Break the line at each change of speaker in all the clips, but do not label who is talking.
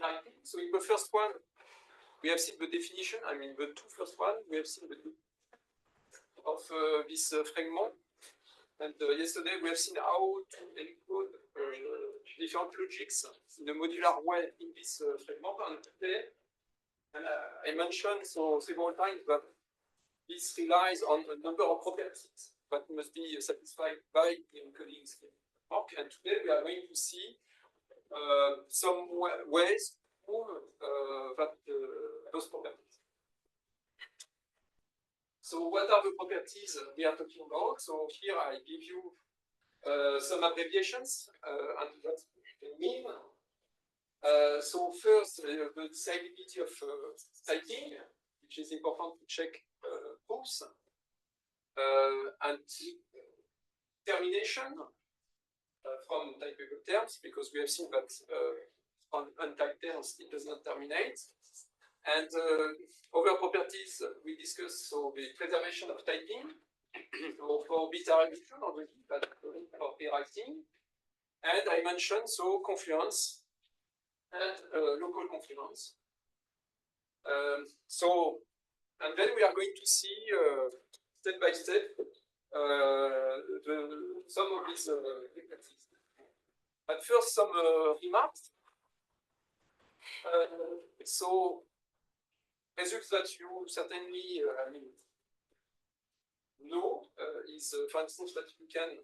rewriting. So in the first one, we have seen the definition. I mean, the two first one, we have seen the of this fragment. And yesterday we have seen how to encode different logics in a modular way in this fragment. And today, I mentioned several times that this relies on a number of properties that must be satisfied by the encoding scheme. And today we are going to see some ways to prove that those properties. So what are the properties we are talking about? So here I give you some abbreviations and what they mean. So first, the decidability of typing, which is important to check proofs, and termination from typable terms, because we have seen that on untyped terms it does not terminate. And other properties we discussed, so the preservation of typing, so for beta reduction already, but for rewriting. And I mentioned confluence and local confluence. And then we are going to see step by step some of these differences. But first, some remarks. So results that you certainly know is, for instance, that you can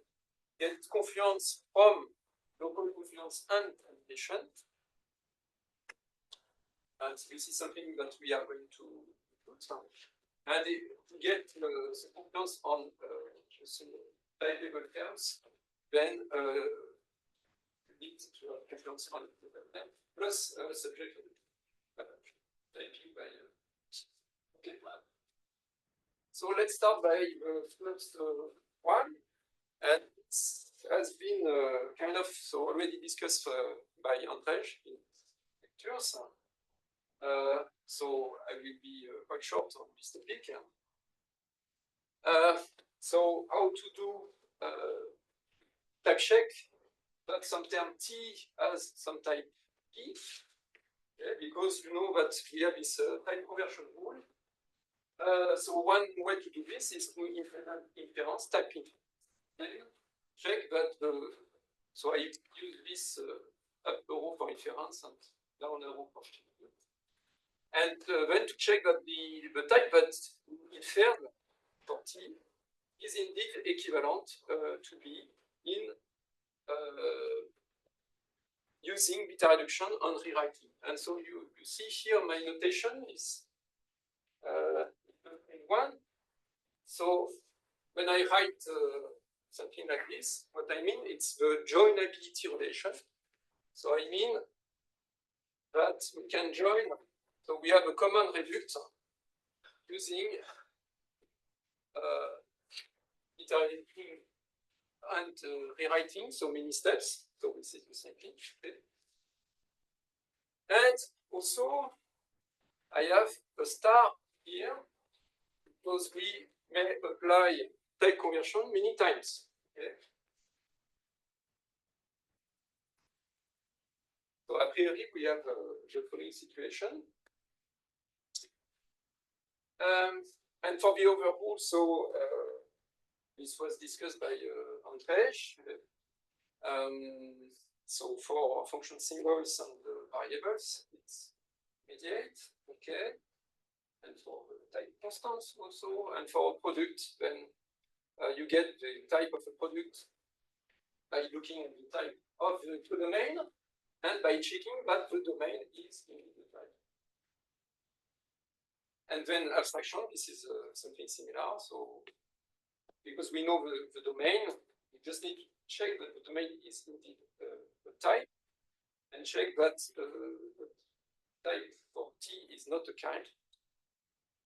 get confluence from local confluence and termination. And this is something that we are going to put. And to get the confluence on typable terms, then you need to have confluence on them, plus subject typing by. Okay. So let's start by the first one, and it has been kind of already discussed by Andrzej in lectures. So I will be quite short on this topic. So how to do type check? That some term T has some type P, because you know that we have this type conversion rule. So one way to do this is to implement inference, type inference. Check that so I use this up arrow for inference and down arrow for shift. And then to check that the type that inferred for T is indeed equivalent to B in using beta reduction and rewriting. And so you see here my notation is one. So when I write something like this, what I mean, it's the joinability relation. So I mean that we can join, so we have a common reduct using beta reduction and rewriting, so many steps. So this is the same thing. And also, I have a star here, because we may apply type conversion many times. Okay. So a priori, we have the following situation. And for the overrule, so this was discussed by Andrzej. So for function symbols and variables, it's mediate, okay. And for type constants also, and for product, then you get the type of a product by looking at the type of the domain and by checking that the domain is in the type. And then abstraction, this is something similar. So because we know the domain, we just need to check that the domain is indeed the type, and check that the type for T is not a kind.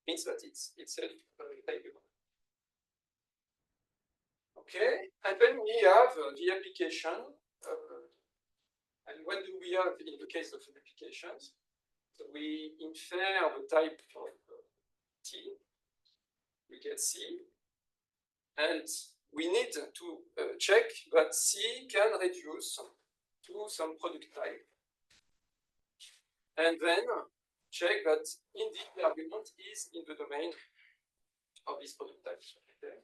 Means that it's itself typeable. Okay, and then we have the application. And what do we have in the case of applications? So we infer the type of T, we get C, and we need to check that C can reduce to some product type. and then check that indeed the argument is in the domain of this product type. Okay.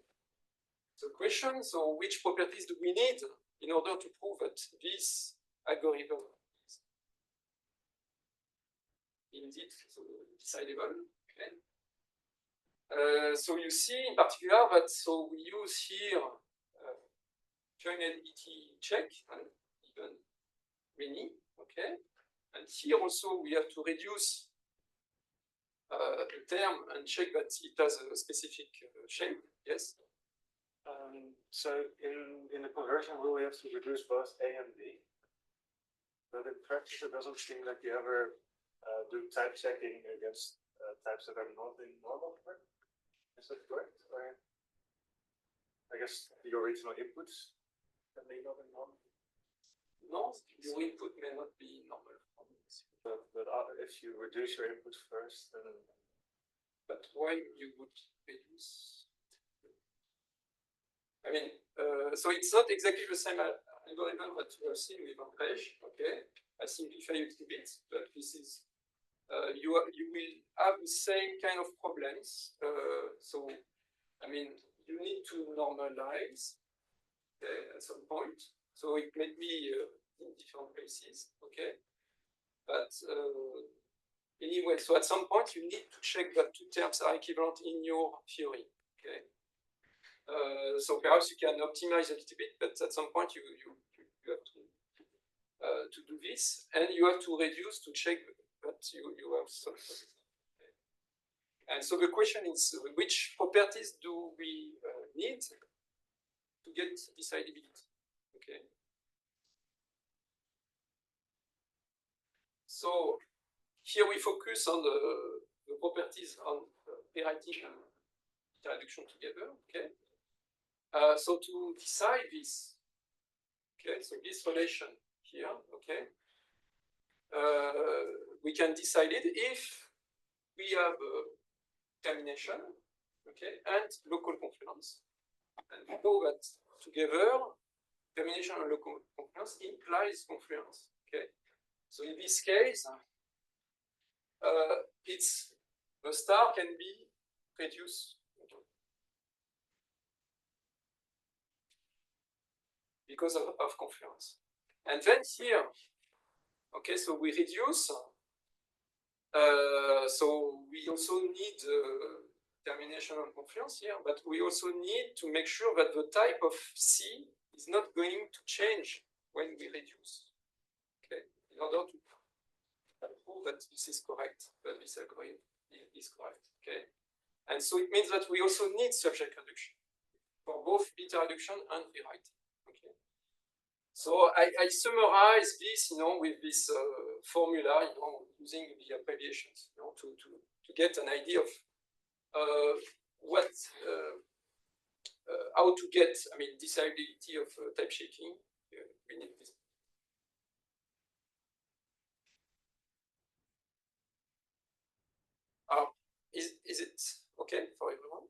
So question, so which properties do we need in order to prove that this algorithm is indeed so decidable? Okay. So you see in particular that so we use here joinability check and even many, okay, and here also we have to reduce the term and check that it has a specific shape. Yes.
So in the conversion rule, we have to reduce both A and B. But in practice, it doesn't seem like you ever do type checking against types that are not in normal form. Is that correct? Or I guess the original inputs that may not be normal.
No, your input may not be normal.
But if you reduce your inputs first, then.
But why you would reduce? I mean, so it's not exactly the same algorithm that you have seen with Ampere. Okay, I simplify it a bit, but this is you will have the same kind of problems. So, I mean, you need to normalize at some point. So it may be in different places. Okay, but anyway, so at some point you need to check that two terms are equivalent in your theory. Okay. So perhaps you can optimize a little bit, but at some point you have to do this, and you have to reduce to check that you have some. And so the question is, which properties do we need to get decidability? Okay. So here we focus on the properties on pairwriting and beta reduction together. Okay. So to decide this, okay, so this relation here, okay, we can decide it if we have termination, okay, and local confluence, and we know that together termination and local confluence implies confluence. Okay, so in this case, it's the star can be reduced. Because of confluence. And then here, okay, so we reduce. So we also need termination and confluence here, but we also need to make sure that the type of C is not going to change when we reduce. Okay, in order to prove that this is correct, that this algorithm is correct. Okay, and so it means that we also need subject reduction for both beta reduction and rewriting. So I summarize this, with this formula, using the abbreviations, to get an idea of what, how to get, I mean, decidability of type checking. We need this. Is it okay for everyone?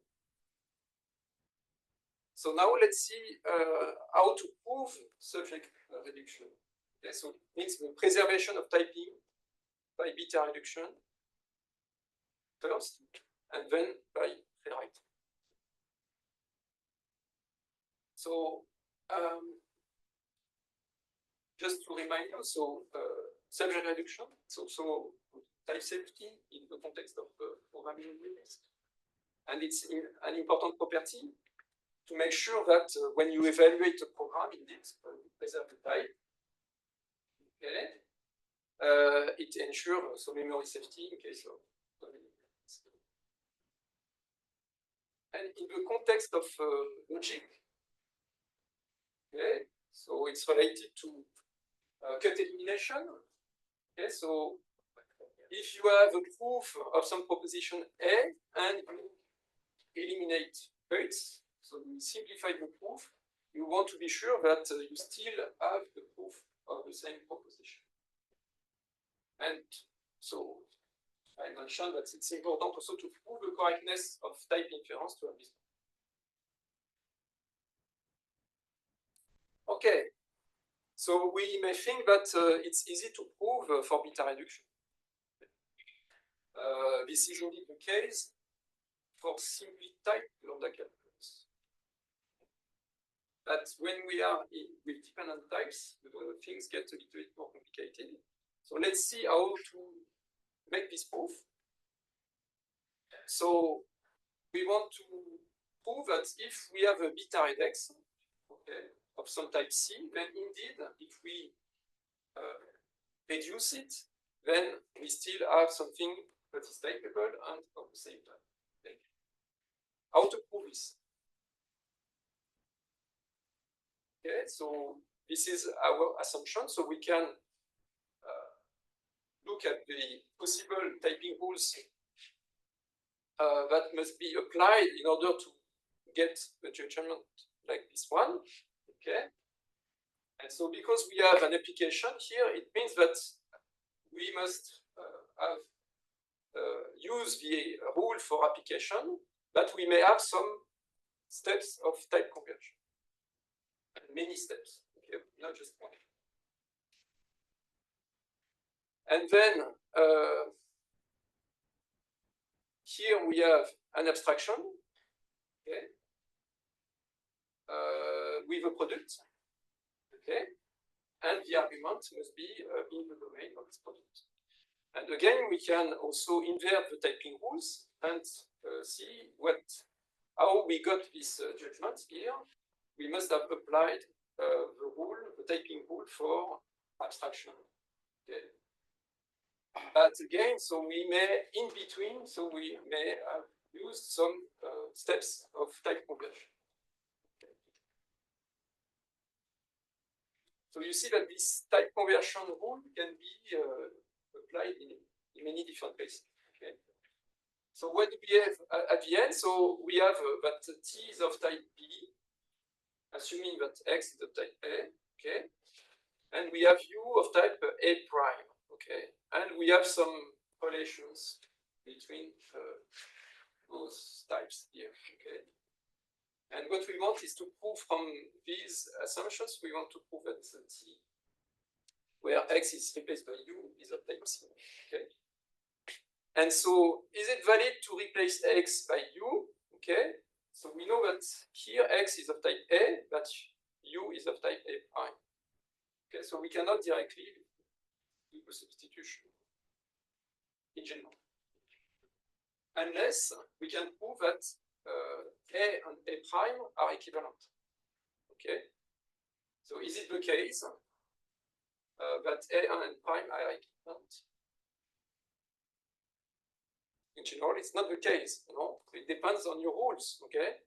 So now let's see how to prove subject reduction. Okay, so it means the preservation of typing by beta reduction first, and then by rewrite. So just to remind you, so subject reduction, so type safety in the context of programming languages, and it's an important property to make sure that when you evaluate a program, indeed, you preserve the type. Okay. It ensures memory safety in case of. And in the context of logic, okay, so it's related to cut elimination. Okay, so if you have a proof of some proposition A and you eliminate weights, so you simplify the proof, you want to be sure that you still have the proof of the same proposition. And so I mentioned that it's important also to prove the correctness of type inference to have this. Okay, so we may think that it's easy to prove for beta reduction. This is indeed the case for simply type lambda calculus. But when we are with dependent types, things get a little bit more complicated. So let's see how to make this proof. So we want to prove that if we have a beta index, okay, of some type C, then indeed, if we reduce it, then we still have something that is typeable and of the same type. Okay. How to prove this? Okay, so this is our assumption. So we can look at the possible typing rules that must be applied in order to get a judgment like this one. Okay, and so because we have an application here, it means that we must have use the rule for application, but we may have some steps of type conversion. Many steps, okay, not just one. And then here we have an abstraction, okay, with a product, okay, and the argument must be in the domain of this product. And again, we can also invert the typing rules and see how we got this judgment here. We must have applied the typing rule for abstraction. Okay. But again, so we may, in between, so we may have used some steps of type conversion. Okay. So you see that this type conversion rule can be applied in many different places. Okay. So what do we have at the end? So we have that T is of type B, assuming that X is of type A, okay, and we have U of type A prime, okay, and we have some relations between those types here, okay. And what we want is to prove from these assumptions, we want to prove that T, where X is replaced by U, is of type C, okay. And so, is it valid to replace X by U, okay? So we know that here X is of type A, but U is of type A prime. Okay, so we cannot directly do a substitution in general. Unless we can prove that A and A prime are equivalent. Okay, so is it the case that A and prime are equivalent? In general, it's not the case. You know? It depends on your rules. Okay,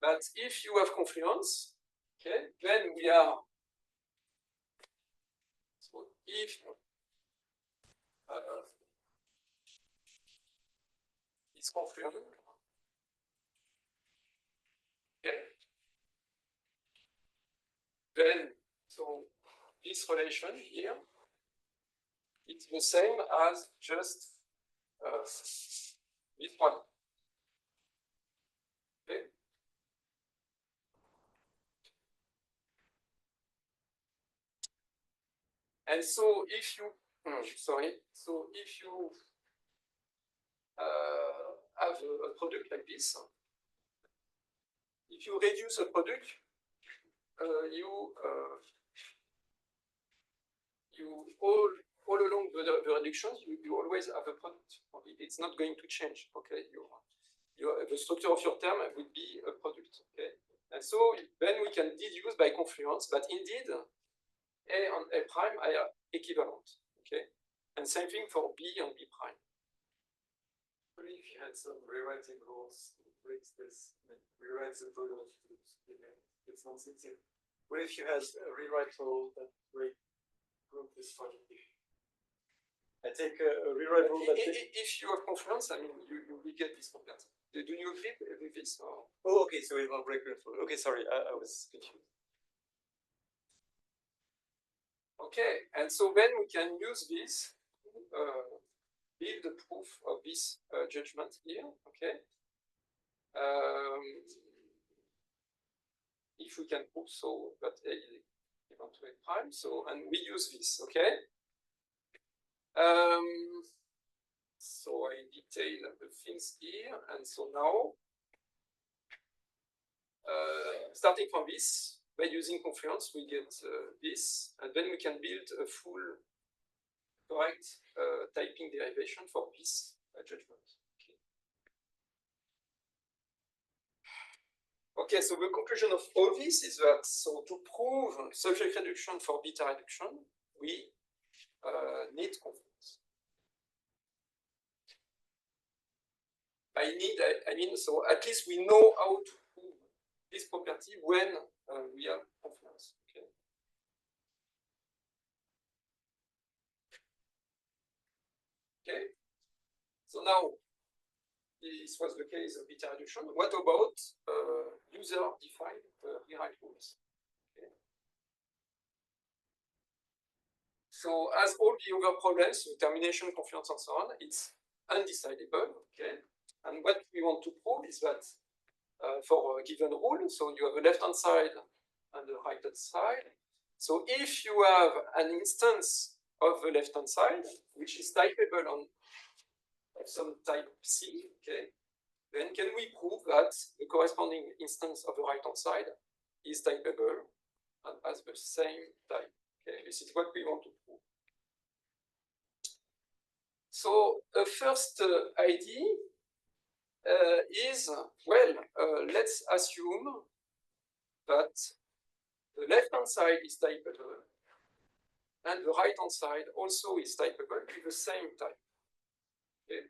but if you have confluence, okay, then we are. So if it's confluent, okay, then so this relation here, it's the same as just this one. Okay. And so if you, so if you have a product like this, if you reduce a product, you all along the reductions, you always have a product. It's not going to change. Okay, the structure of your term will be a product. Okay, and so then we can deduce by confluence that indeed A and A prime are equivalent. Okay, and same thing for B and B prime.
What if you had some rewriting rules to break this, rewrite the product? It's not easy. What if you had a rewrite rule that break this function? I take a rewrite rule that.
If you have confluence, I mean, you will get this confluence. Do you agree with this? Or?
Oh, okay. So it will break the rule. Okay, sorry, I was confused.
Okay, and so then we can use this to build the proof of this judgment here. Okay. If we can prove so that A is equal to A prime, so and we use this. Okay. So I detail the things here, and so now, starting from this, by using Confluence, we get this, and then we can build a full correct typing derivation for this judgment. Okay, so the conclusion of all this is that, so to prove subject reduction for beta reduction, we need Confluence. I mean, so at least we know how to prove this property when we have Confluence. Okay. Okay. So now, this was the case of beta reduction. What about user-defined rewrite rules? Okay. So as all the other problems, termination, confluence, and so on, it's undecidable. Okay. And what we want to prove is that for a given rule, so you have a left-hand side and a right-hand side. So if you have an instance of the left-hand side, which is typeable on some type C, okay, then can we prove that the corresponding instance of the right-hand side is typeable and has the same type? Okay, this is what we want to prove. So the first idea is, well, let's assume that the left-hand side is typeable and the right-hand side also is typeable with the same type. Okay.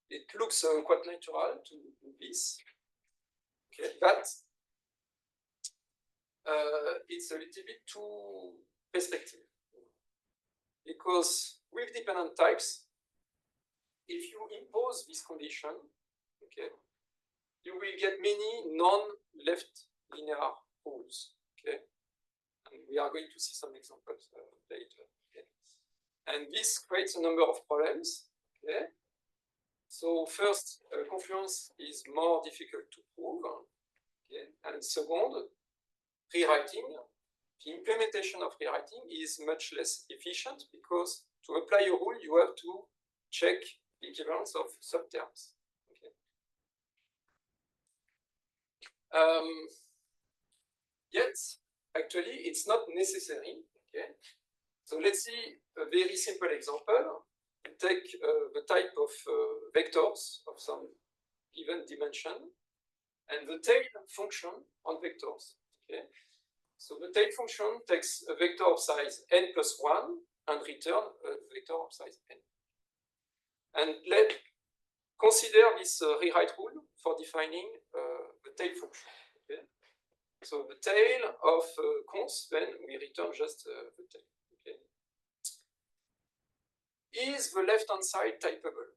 It looks quite natural to do this, okay, but it's a little bit too restrictive, because with dependent types, if you impose this condition, okay, you will get many non-left linear rules, okay, and we are going to see some examples later. Okay. And this creates a number of problems. Okay. So first, confluence is more difficult to prove. Okay. And second, rewriting, the implementation of rewriting is much less efficient, because to apply a rule, you have to check the equivalence of subterms. Okay. Yet, actually, it's not necessary. Okay. So let's see a very simple example. Take the type of vectors of some given dimension and the tail function on vectors. Okay. So the tail function takes a vector of size n plus 1 and return a vector of size n. And let's consider this rewrite rule for defining the tail function. Okay. So the tail of cons, then we return just the tail. Okay. Is the left-hand side typeable?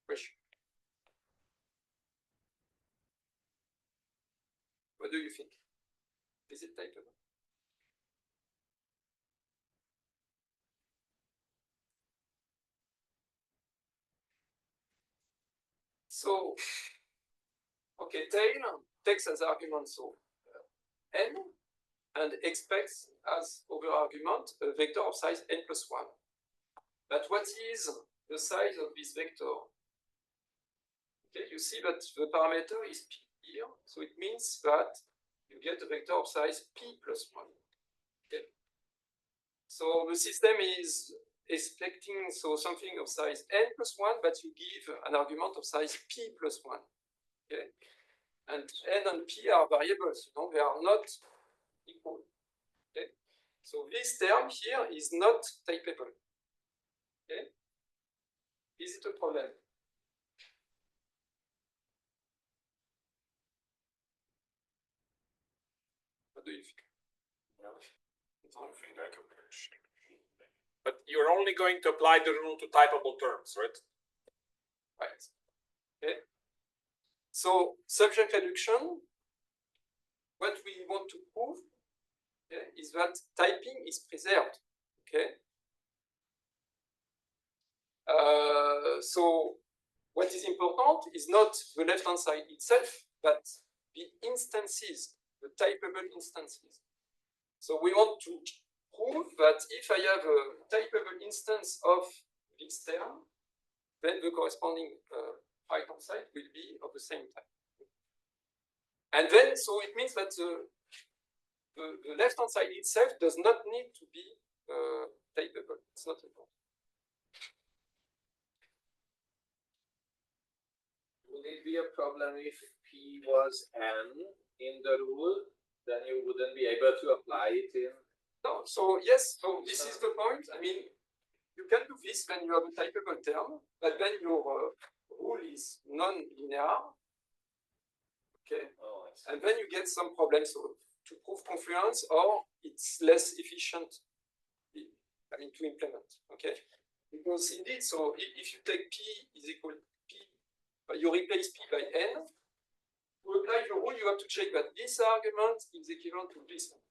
Question. What do you think? Is it typeable? So, okay, tail takes as argument so n and expects as over argument a vector of size n plus 1. But what is the size of this vector? Okay, you see that the parameter is p here, so it means that you get a vector of size p plus 1. Okay. So the system is expecting something of size n plus 1, but you give an argument of size p plus 1. Okay. And n and p are variables, you know, they are not equal. Okay. So this term here is not typeable. Okay. Is it a problem? What do you think?
But you're only going to apply the rule to typable terms, right?
Right. Okay. So subject reduction, what we want to prove, okay, is that typing is preserved. Okay. So what is important is not the left-hand side itself, but the instances, the typable instances. So we want to prove that if I have a typeable instance of this term, then the corresponding right-hand side will be of the same type. And then, so it means that the left-hand side itself does not need to be typeable. It's not important.
Would it be a problem if P was N in the rule? Then you wouldn't be able to apply it in.
No, so yes, so this is the point. I mean, you can do this when you have a typeable term, but then your rule is non-linear. Okay,
Oh, I see.
and then you get some problems. So to prove confluence, or it's less efficient, I mean, to implement. Okay, because indeed, so if you take P is equal to P, you replace P by N. To apply your rule, you have to check that this argument is equivalent to this one.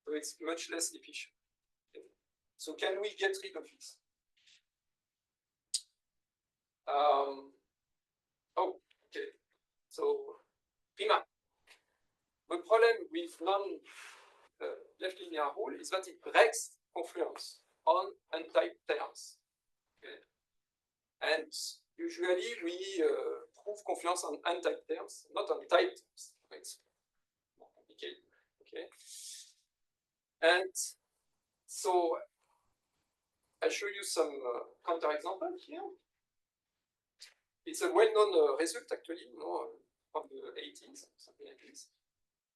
So it's much less efficient. Okay. So can we get rid of this? Oh, okay. So, prima. The problem with non-left linear rule is that it breaks confluence on untyped terms. Okay. And usually we prove confluence on untyped terms, not on typed terms. It's more complicated. Okay. And so I'll show you some counterexample here. It's a well-known result actually, from the 80s, something like this.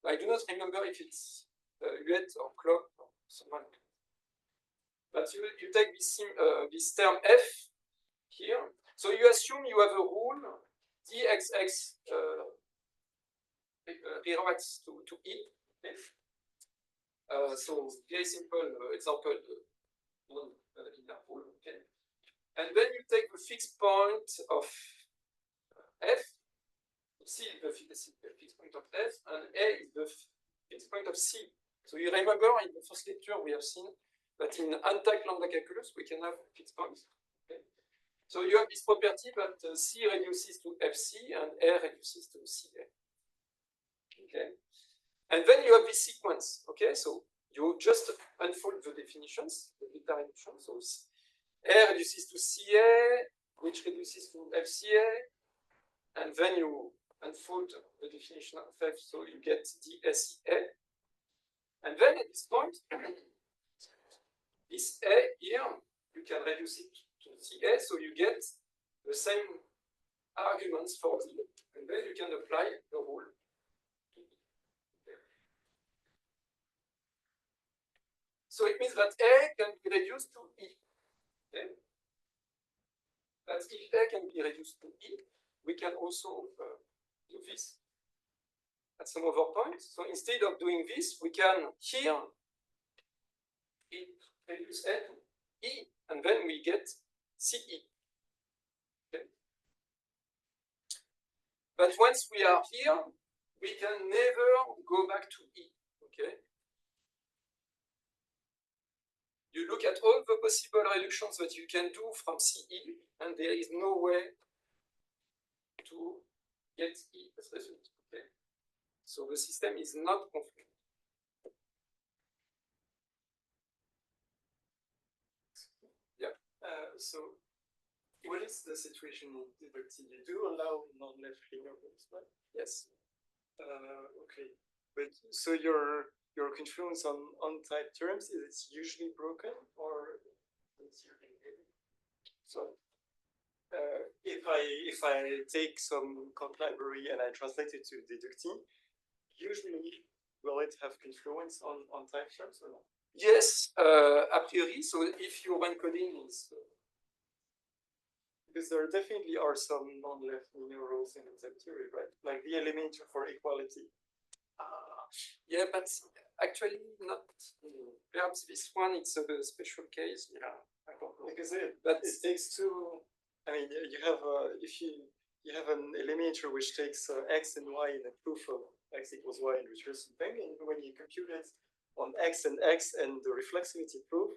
I do not remember if it's Huet or Clock or someone. But you take this term f here. So you assume you have a rule dxx rewrites to e. Okay? So very simple example, non-linear rule. Okay? And then you take the fixed point of f. C is the fixed point of f, and A is the fixed point of C. So you remember in the first lecture we have seen that in untyped lambda calculus we can have fixed points. Okay? So you have this property that C reduces to FC and A reduces to CA. Okay, and then you have this sequence. Okay, so you just unfold the definitions, the delta reduction. So A reduces to CA, which reduces to FCA, and then you unfold the definition of F, so you get DSCA. And then at this point, this A here, you can reduce it to CA, so you get the same arguments for D, and then you can apply the rule. So it means that A can be reduced to E. Okay? But if A can be reduced to E, we can also do this at some other point. So instead of doing this, we can here reduce A to E, and then we get CE. Okay. But once we are here, we can never go back to E. Okay. You look at all the possible reductions that you can do from CE, and there is no way to get E as a result. Okay? So the system is not confluent. Yeah.
So what is the situation in deductive? You do allow non-left linear rules, right?
Yes.
Okay. But so your confluence on untyped terms, is it usually broken or it's usually heavy? So if I take some conc library and I translate it to deductive, usually will it have confluence on type terms or not?
Yes, a priori. So if your encoding is
because there definitely are some non-left linear rules in the theory, right? Like the elementor for equality.
yeah, but actually not. Perhaps this one it's a special case. Yeah, I don't know.
Because it takes two. I mean, you have if you have an elementor which takes x and y in a proof of x equals y and recursive thing, and when you compute it on x and the reflexivity proof,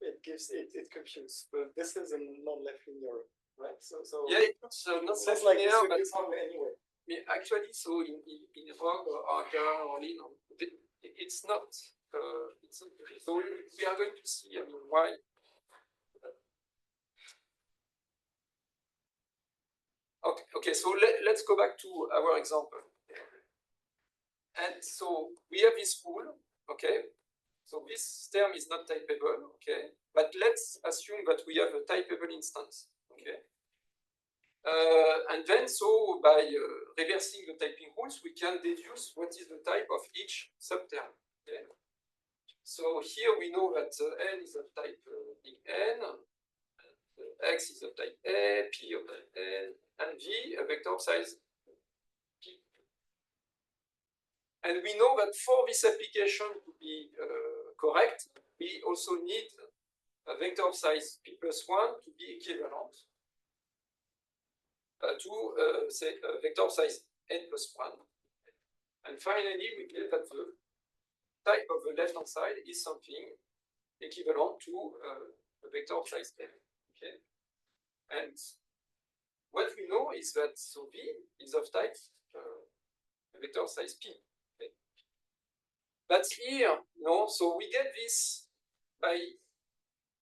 it computes. But this is a non-left linear, right? So
yeah, it's not
sounds
left
like
linear,
this
but
would be problem anyway.
actually, so in ROG or Lin, it's not it's not very- so we are going to see, I mean, why. Okay, so let's go back to our example. And so we have this rule, okay? So this term is not typeable, okay? But let's assume that we have a typeable instance, okay? And then, so by reversing the typing rules, we can deduce what is the type of each subterm, okay? So here we know that n is of type big N, X is of type A, P of type N, and V a vector of size P. And we know that for this application to be correct, we also need a vector of size P plus 1 to be equivalent to, say, a vector of size N plus 1. And finally, we get that the type of the left-hand side is something equivalent to a vector of size N. Okay? And what we know is that so V is of type a vector of size P. Okay? But here, no, so we get this by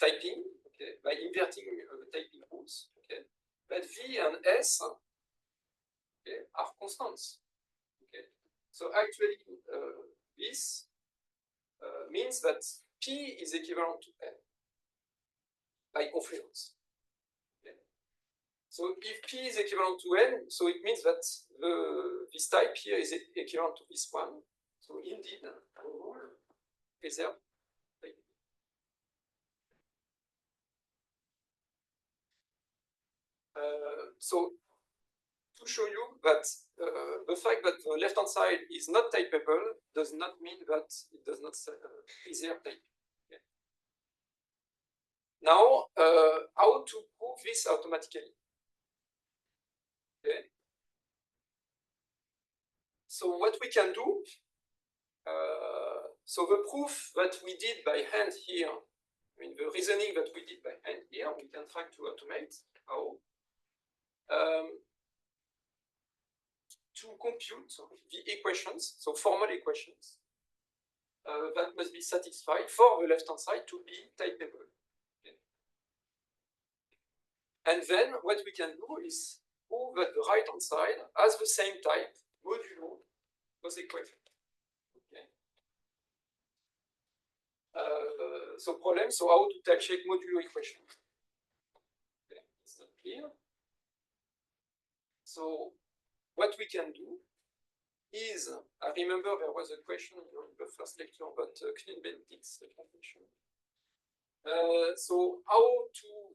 typing, okay, by inverting the typing rules. Okay? But V and S, okay, are constants. Okay? So actually, this means that P is equivalent to N by confluence. Okay? So if P is equivalent to N, so it means that this type here is equivalent to this one. So indeed, our rule preserve. So to show you that the fact that the left-hand side is not typeable does not mean that it does not preserve type. Okay. Now, how to prove this automatically? Okay. So what we can do, so the proof that we did by hand here, I mean the reasoning that we did by hand here, we can try to automate. How? To compute the equations, so formal equations, that must be satisfied for the left-hand side to be typeable. Okay. And then what we can do is prove that the right-hand side has the same type modulo those equations. Okay. So problem, so how to type check modulo equation? Okay. It's not clear. So what we can do is, I remember there was a question in the first lecture about Knut-Benedict's convention. So how to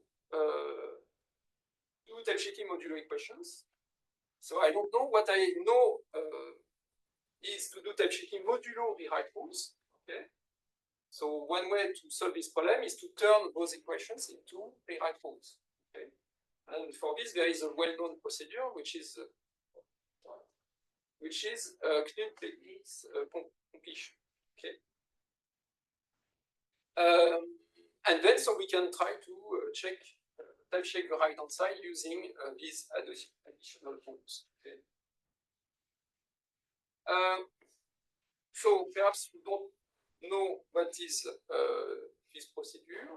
do type checking modulo equations? So I don't know. What I know is to do type checking modulo rewrite rules. Okay. So one way to solve this problem is to turn those equations into rewrite rules. Okay. And for this, there is a well-known procedure, which is Knut-Benedict's completion. Okay. And then, so we can try to type check the right-hand side using these additional rules. Okay. So perhaps you don't know what is this procedure.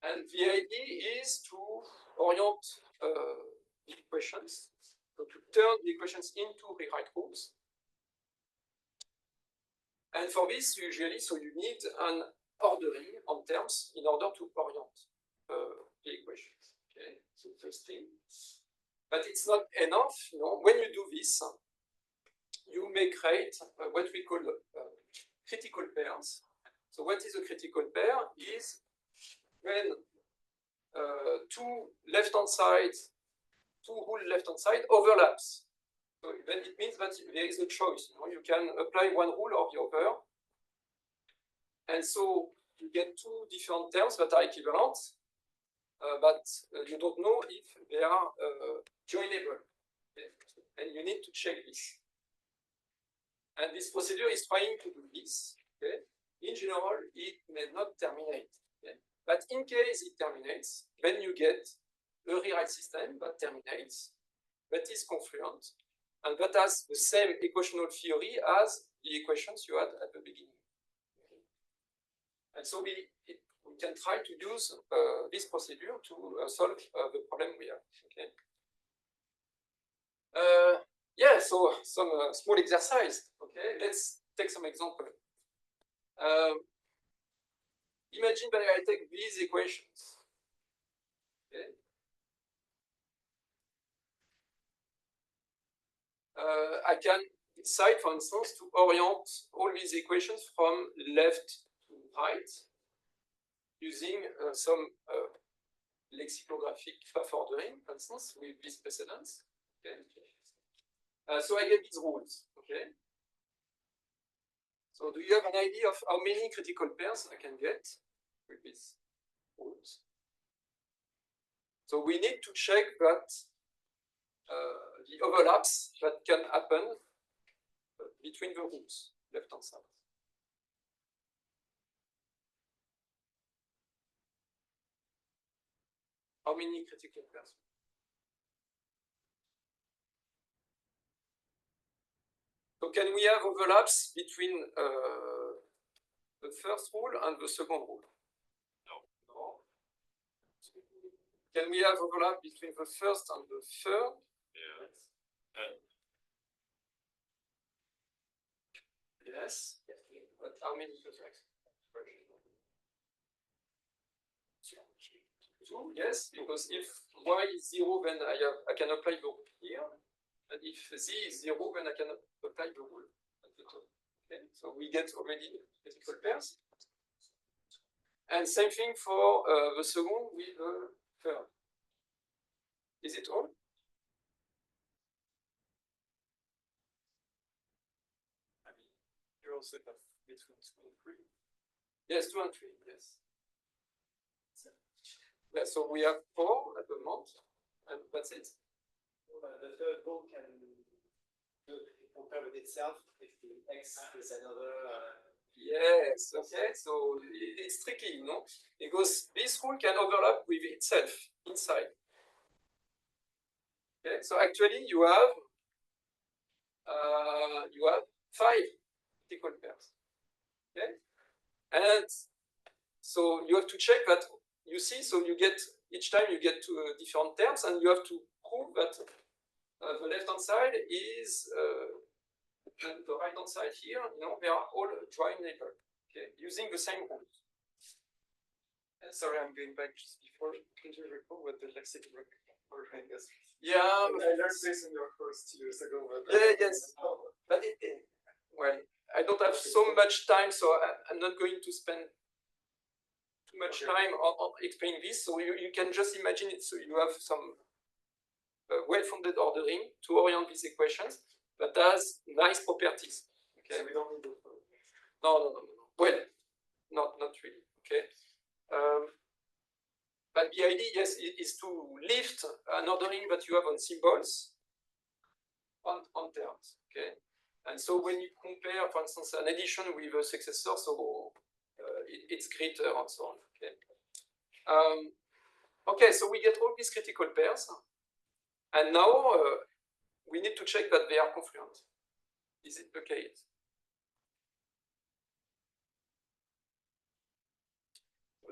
And the idea is to orient the equations, so to turn the equations into rewrite rules. And for this, usually, so you need an ordering on terms in order to orient the equations. Okay, so first thing. But it's not enough, you know, when you do this, you may create what we call critical pairs. So what is a critical pair is when two rule left-hand side overlaps. So then it means that there is a choice. You know, you can apply one rule or the other. And so you get two different terms that are equivalent, but you don't know if they are joinable. Okay? And you need to check this. And this procedure is trying to do this. Okay? In general, it may not terminate. Okay? But in case it terminates, then you get a rewrite system that terminates, that is confluent, and that has the same equational theory as the equations you had at the beginning. And so we can try to use this procedure to solve the problem we have. Okay. Yeah, so some small exercise. Okay, let's take some example. Imagine that I take these equations. Okay. I can decide, for instance, to orient all these equations from left to right using some lexicographic path ordering, for instance, with these precedents. Okay. So I get these rules. Okay. So do you have an idea of how many critical pairs I can get with these rules? So we need to check that the overlaps that can happen between the rules, left-hand side. How many critical pairs? So can we have overlaps between the first rule and the second rule? No. Can we have overlap between the first and the third? Yes. But how many perfects? Two, yes, because if y is 0, then I can apply the rule here. And if z is 0, then I can apply the rule at the top. Okay, so we get already critical pairs. And same thing for the second with the third. Is it all?
I mean, you also have between 2 and 3.
Yes, 2 and 3, yes. Yeah, so we have 4 at the moment, and that's it.
The third rule can compare with itself if the x is another.
Yes, okay, so it's tricky, you know, because this rule can overlap with itself inside. Okay, so actually you have 5 critical pairs. Okay, and so you have to check that you see. So you get each time you get to different terms, and you have to prove that the left-hand side is and the right-hand side here. You know, they are all dry neighbor. Okay, using the same rules.
Sorry, I'm going back just before. Can you recall what the lexicographic ordering is?
Yeah,
I learned this in your course 2 years ago. But
yes, but well, I don't have so much time, so I'm not going to spend too much time on explaining this. So you can just imagine it. So you have some well-founded ordering to orient these equations that has nice properties. Okay,
so we don't need the
no. Well, not really. Okay. But the idea, yes, is to lift an ordering that you have on symbols on terms. Okay. And so when you compare, for instance, an addition with a successor, so it's greater and so on. Okay. Okay, so we get all these critical pairs, and now we need to check that they are confluent. Is it the case?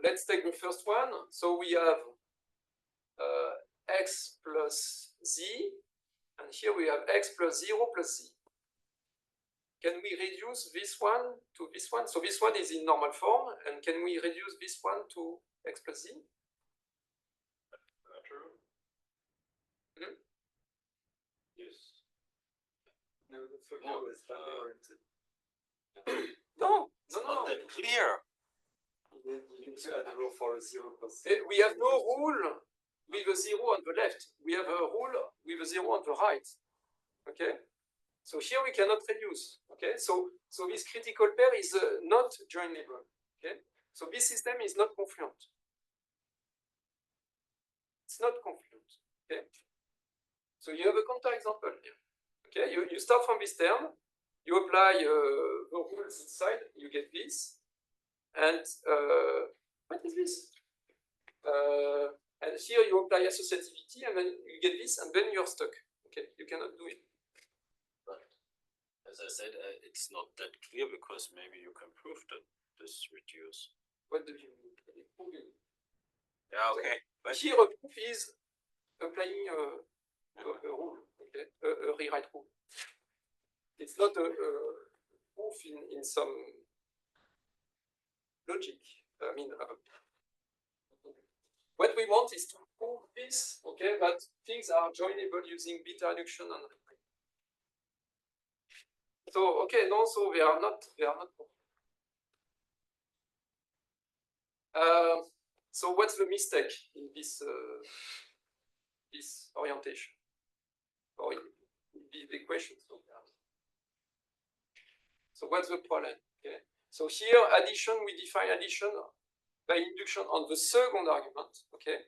Let's take the first one. So we have x plus z, and here we have x plus 0 plus z. Can we reduce this one to this one? So this one is in normal form, and can we reduce this one to x plus z?
True.
Hmm?
Yes.
No, the photo is badly oriented.
No.
That clear.
You need to add a rule for 0 plus.
We have no rule with a 0 on the left. We have a rule with a 0 on the right. Okay. So here we cannot reduce. Okay. So this critical pair is not joinable. Okay. So this system is not confluent. It's not confluent. Okay. So you have a counterexample here. Okay. You start from this term. You apply the rules inside. You get this. And what is this? And here you apply associativity, and then you get this, and then you're stuck. Okay, you cannot do it.
But as I said, it's not that clear because maybe you can prove that this reduce.
What do you prove?
Yeah, okay. But
Here, a proof is applying a rule, okay, a rewrite rule. It's not a proof in some logic. I mean, what we want is to prove this, okay, that things are joinable using beta reduction and so okay, no, so they are not. So what's the mistake in this this orientation or in the equation? So what's the problem? Okay. So here addition, we define addition by induction on the second argument. Okay,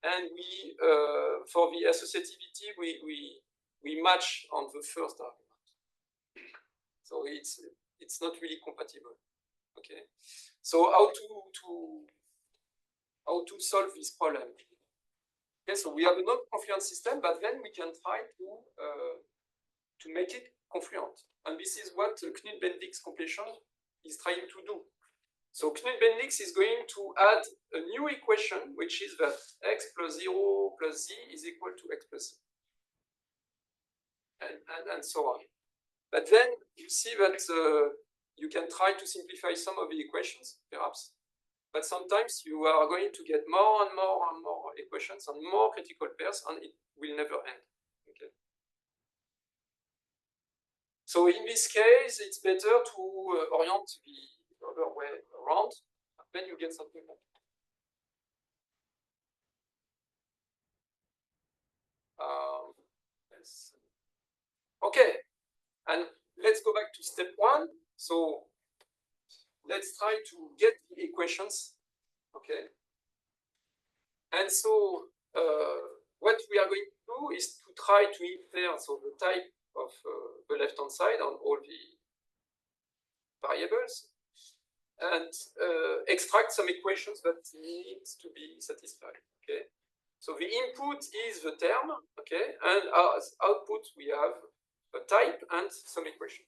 and we for the associativity we match on the first argument. So it's not really compatible. Okay, so how to solve this problem? Okay, so we have a non-confluent system, but then we can try to make it confluent, and this is what Knut-Bendix completion is trying to do. So Knut-Bendix is going to add a new equation, which is that x plus 0 plus z is equal to x plus z, and so on. But then you see that you can try to simplify some of the equations, perhaps. But sometimes you are going to get more and more and more equations and more critical pairs, and it will never end. Okay. So in this case, it's better to orient the other way around. Then you get something like yes. Okay, and let's go back to step 1. So let's try to get the equations. Okay, and so what we are going to do is to try to infer so the type of the left-hand side on all the variables and extract some equations that need to be satisfied. Okay, so the input is the term. Okay, and as output we have a type and some equation.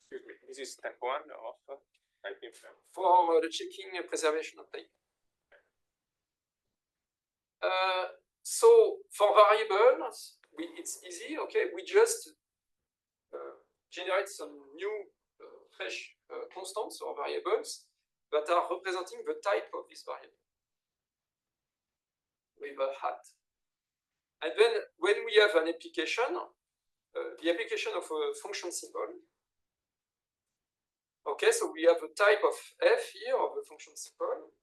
excuse me, this is step 1 of type infer.
For the checking preservation of type. So for variables, it's easy. Okay, we just generate some new fresh constants or variables that are representing the type of this variable with a hat. And then when we have an application, the application of a function symbol. Okay, so we have a type of f here of the function symbol.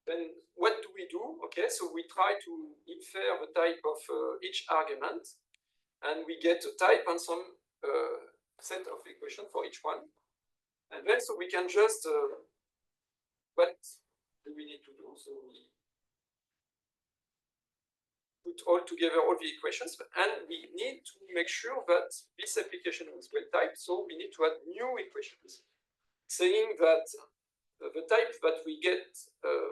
Then what do we do? Okay, so we try to infer the type of each argument, and we get a type and some set of equations for each one. And then so we can just, what do we need to do? So we put all together all the equations, and we need to make sure that this application is well typed, so we need to add new equations, saying that the type that we get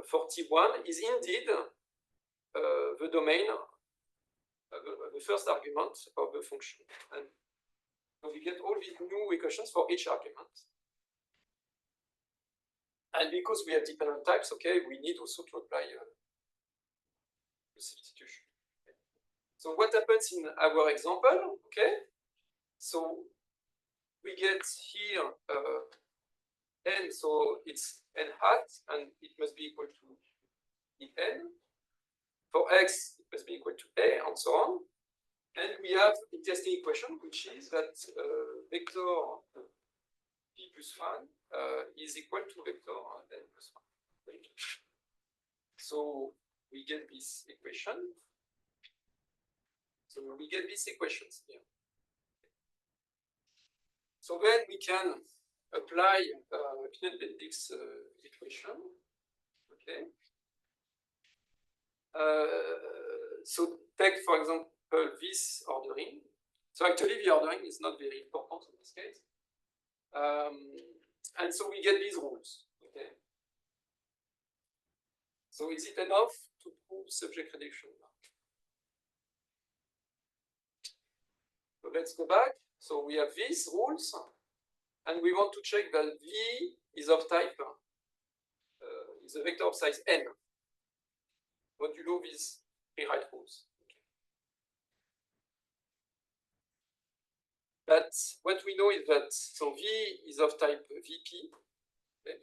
41 is indeed the domain, the first argument of the function. And so we get all these new equations for each argument. And because we have dependent types, okay, we need also to apply the substitution. Okay. So what happens in our example? Okay, so we get here n, so it's n hat, and it must be equal to en. For x, it must be equal to a, and so on. And we have interesting equation, which is that vector p plus 1 is equal to vector n plus 1. So we get this equation. So we get these equations here. So then we can apply Knut-Bendix equation. Okay. So take, for example, this ordering. So actually, the ordering is not very important in this case. And so we get these rules. Okay. So is it enough to prove subject reduction? So let's go back. So we have these rules, and we want to check that V is of type is a vector of size n, modulo these rewrite rules. But what we know is that, so V is of type VP, okay?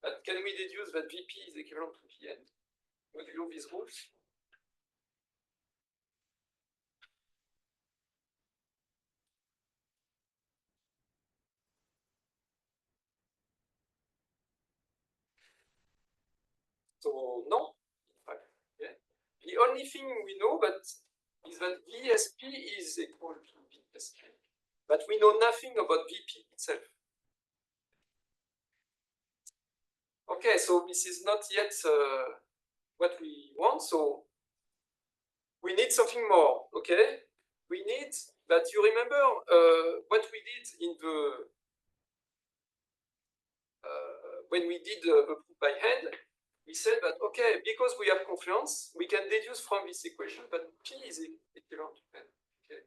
But can we deduce that VP is equivalent to Vn, modulo these rules? So no, in fact, okay? The only thing we know is that VSP is equal to VSP, but we know nothing about VP itself. Okay, so this is not yet what we want, so we need something more, okay? We need, but you remember what we did in the, when we did the proof by hand, we said that, okay, because we have confluence, we can deduce from this equation that P is equivalent to N, okay?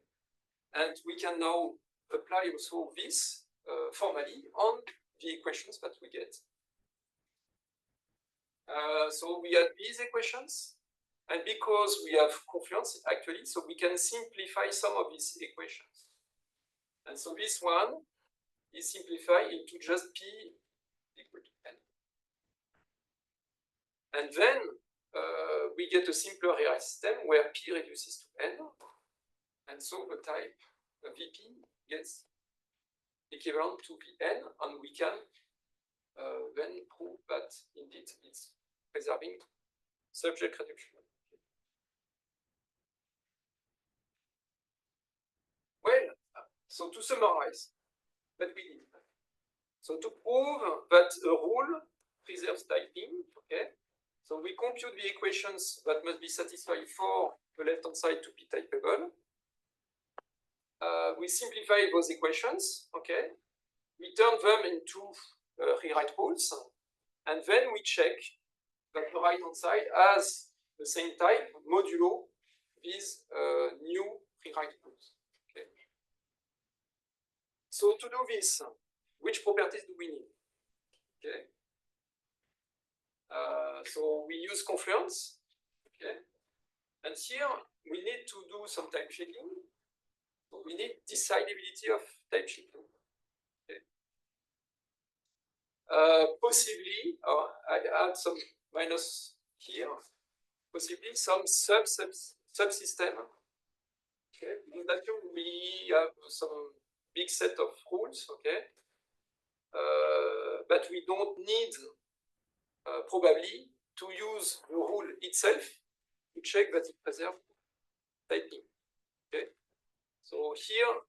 And we can now apply also this formally on the equations that we get. So we have these equations, and because we have confluence actually, so we can simplify some of these equations. And so this one is simplified into just P equal to N. And then we get a simpler rewrite system where P reduces to N, and so the type VP gets equivalent to Vn, and we can then prove that indeed it's preserving subject reduction. Well, so to summarize what we did. So to prove that a rule preserves typing, okay? So we compute the equations that must be satisfied for the left-hand side to be typeable. We simplify those equations, okay? We turn them into rewrite rules, and then we check that the right-hand side has the same type modulo these new rewrite rules. Okay. So to do this, which properties do we need? Okay. So we use confluence, okay, and here we need to do some type checking. So we need decidability of type checking. Okay. Possibly, I add some minus here. Possibly some subsystem. Okay, in that we have some big set of rules. Okay, but we don't need probably to use the rule itself to check that it preserves typing. Okay, so here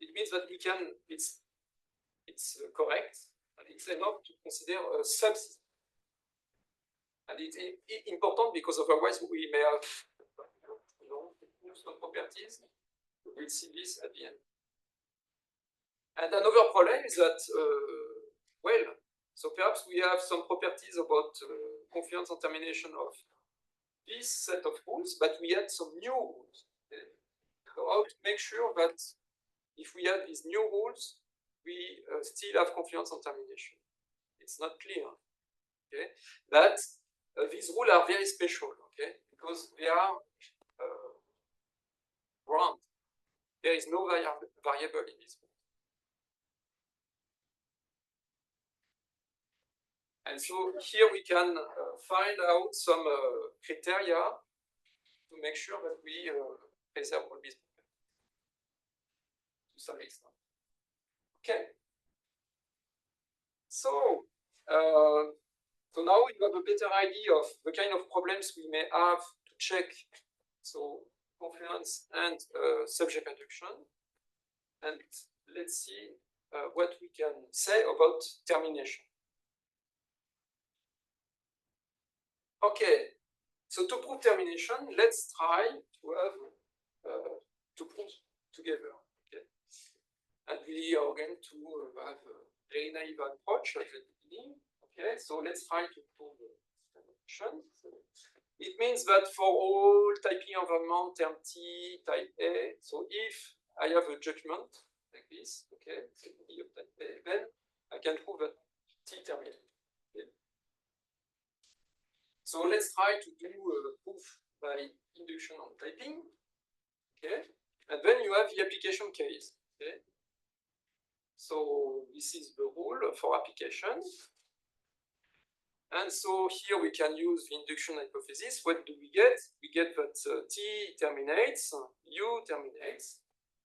it means that we can it's correct, and it's enough to consider a subsystem. And it's important because otherwise we may have some properties. We'll see this at the end. And another problem is that, well, so perhaps we have some properties about confluence and termination of this set of rules, but we had some new rules. Okay? So how to make sure that if we add these new rules, we still have confluence and termination? It's not clear. Okay, but these rules are very special. Okay, because they are ground. There is no variable in this rule. And so here we can find out some criteria to make sure that we preserve all these properties to some extent. Okay. So, so now we have a better idea of the kind of problems we may have to check. So confluence and subject reduction. And let's see what we can say about termination. Okay, so to prove termination, let's try to have to prove together. Okay, and we are going to have a very naive approach at the beginning. Okay, so let's try to prove termination. It means that for all typing environment, term T, type A, so if I have a judgment like this, okay, so E of type A, then I can prove that T terminates. So let's try to do a proof by induction on typing. Okay, and then you have the application case. Okay, so this is the rule for application. And so here we can use the induction hypothesis. What do we get? We get that T terminates, U terminates.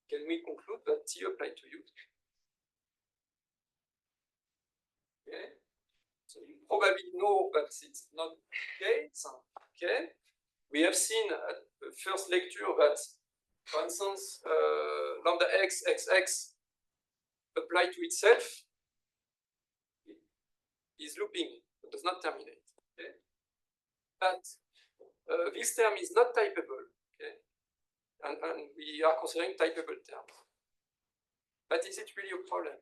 Can we conclude that T applied to U? Okay. So you probably know that it's not the case. Okay. We have seen at the first lecture that, for instance, lambda x, x applied to itself is looping. Does not terminate. Okay? But this term is not typable. Okay? And we are considering typable terms. But is it really a problem?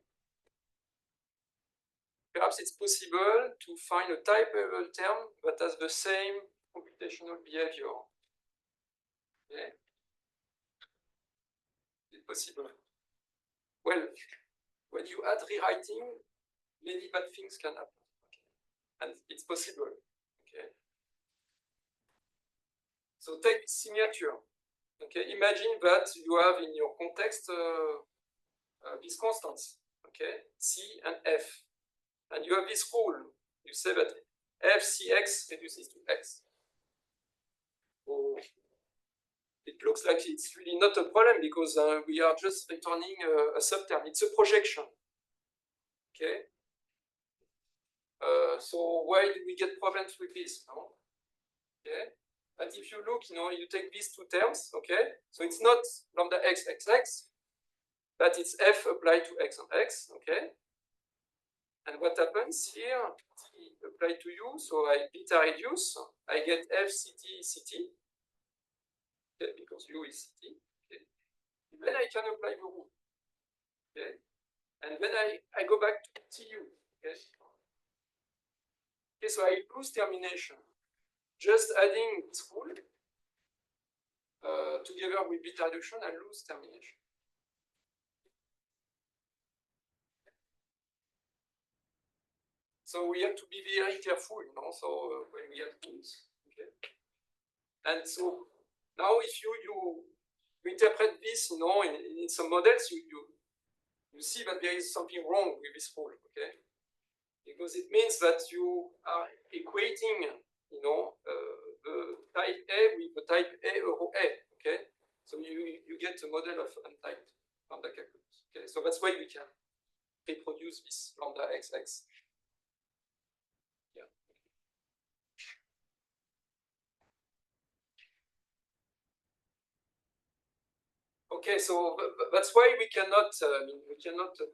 Perhaps it's possible to find a typable term that has the same computational behavior. Okay? Is it possible? Well, when you add rewriting, many bad things can happen. And it's possible. Okay. So take signature. Okay. Imagine that you have in your context these constants. Okay, C and F, and you have this rule. You say that F Cx reduces to X. So it looks like it's really not a problem because we are just returning a subterm. It's a projection. Okay. So why do we get problems with this? No? Okay. But if you look, you take these two terms, okay? So it's not lambda x, but it's f applied to x and x, okay? And what happens here? T applied to u, so I beta reduce, I get f ct, okay, because u is ct, okay? Then I can apply the rule, okay? And then I go back to tu, okay? Okay, so I lose termination. Just adding this rule together with beta reduction, I lose termination. So we have to be very careful, so when we have rules. Okay. And so now if you interpret this, in some models, you see that there is something wrong with this rule, okay? Because it means that you are equating, the type A with the type A euro A, okay? So you get a model of untyped lambda calculus, okay? So that's why we can reproduce this lambda XX. Yeah. Okay, so that's why we cannot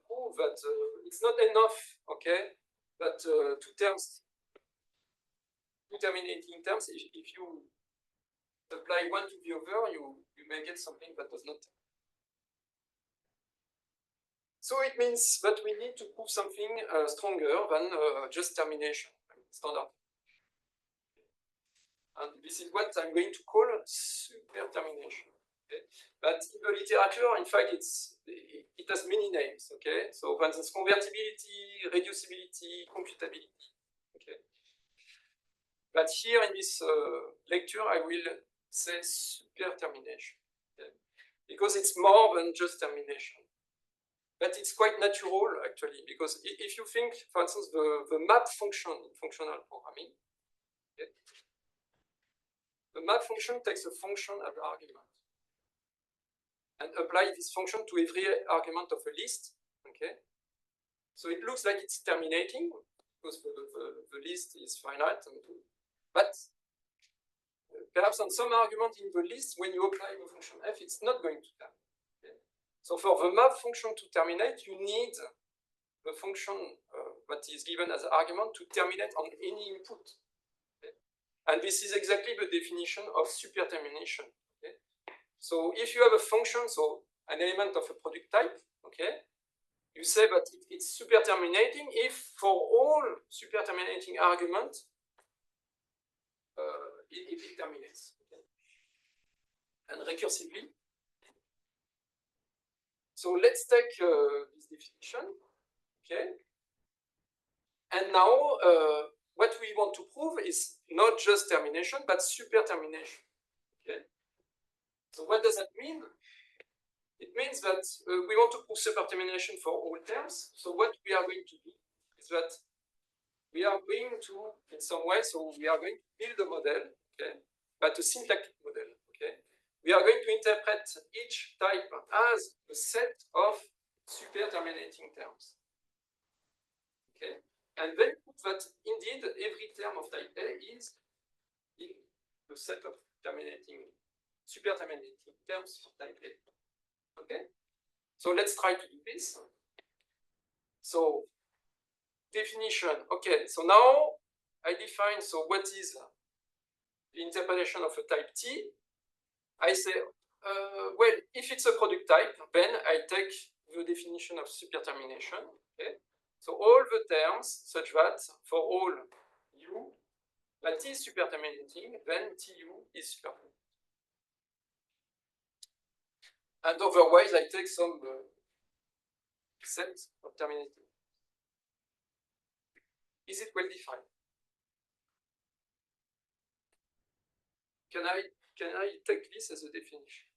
prove that it's not enough, okay? That two terminating terms, if you apply one to the other, you may get something that does not. So it means that we need to prove something stronger than just termination, standard. And this is what I'm going to call super termination. Okay? But in the literature, in fact, it has many names. Okay, so for instance, convertibility, reducibility, computability. Okay. But here in this lecture, I will say super termination, okay? Because it's more than just termination. But it's quite natural, actually, because if you think, for instance, the map function in functional programming, okay? The map function takes a function as an argument and applies this function to every argument of a list, okay? So it looks like it's terminating, because the list is finite, but perhaps on some argument in the list, when you apply the function f, it's not going to terminate. Okay? So for the map function to terminate, you need the function that is given as an argument to terminate on any input. Okay? And this is exactly the definition of super termination. Okay? So if you have a function, so an element of a product type, okay, you say that it's super terminating if for all super terminating arguments, it terminates. Okay? And recursively. So let's take this definition. Okay. And now what we want to prove is not just termination, but super termination. Okay. So what does that mean? It means that we want to prove super termination for all terms. So what we are going to do is that we are going to, in some way, so we are going to build a model, okay, but a syntactic model, okay. We are going to interpret each type as a set of super terminating terms, okay. And then prove that indeed every term of type A is in the set of super terminating terms of type A. Okay, so let's try to do this. So definition. Okay, so now I define. So what is the interpretation of a type T? I say, well, if it's a product type, then I take the definition of super termination. Okay, so all the terms such that for all u, that T is super terminating, then Tu is super terminating. And otherwise, I take some set of terminating. Is it well defined? Can I take this as a definition?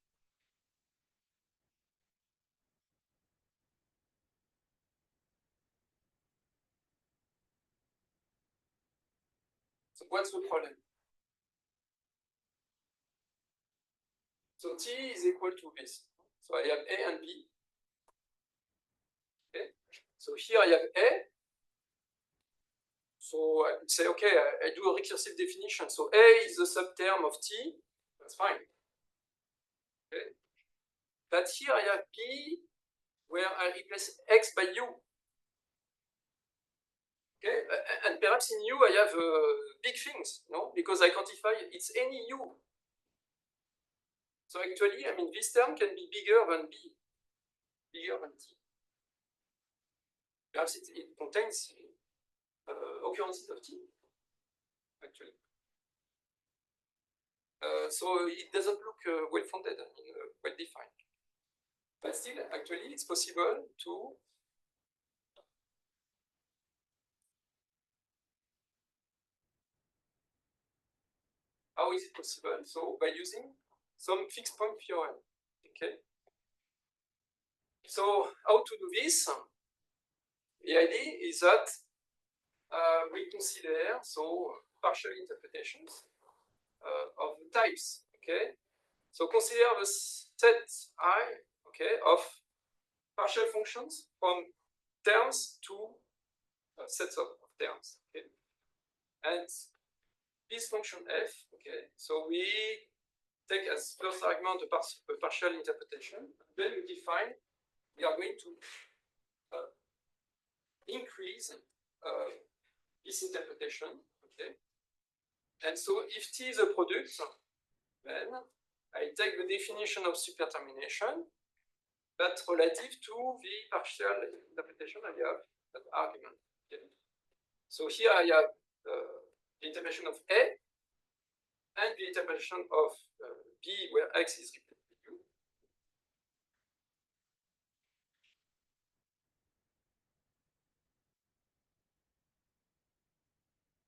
So what's the problem? So T is equal to this. So I have A and B. Okay. So here I have A. So I would say, okay, I do a recursive definition. So A is the subterm of T. That's fine. Okay. But here I have B, where I replace X by U. Okay. And perhaps in U I have big things, no? Because I quantify it's any U. So actually, I mean, this term can be bigger than B, bigger than T. Perhaps it contains occurrences of T, actually. So it doesn't look well-founded, I mean, well-defined. But still, actually, it's possible to how is it possible? So by using some fixed point theorem. Okay. So how to do this? The idea is that we consider partial interpretations of the types. Okay. So consider the set I, okay, of partial functions from terms to sets of terms. Okay. And this function f, okay, so we take as first argument a partial interpretation, then we are going to increase this interpretation, okay, and so if T is a product, then I take the definition of super termination, but relative to the partial interpretation I have, that argument, okay. So here I have the interpretation of A and the interpretation of B, where X is replaced with U.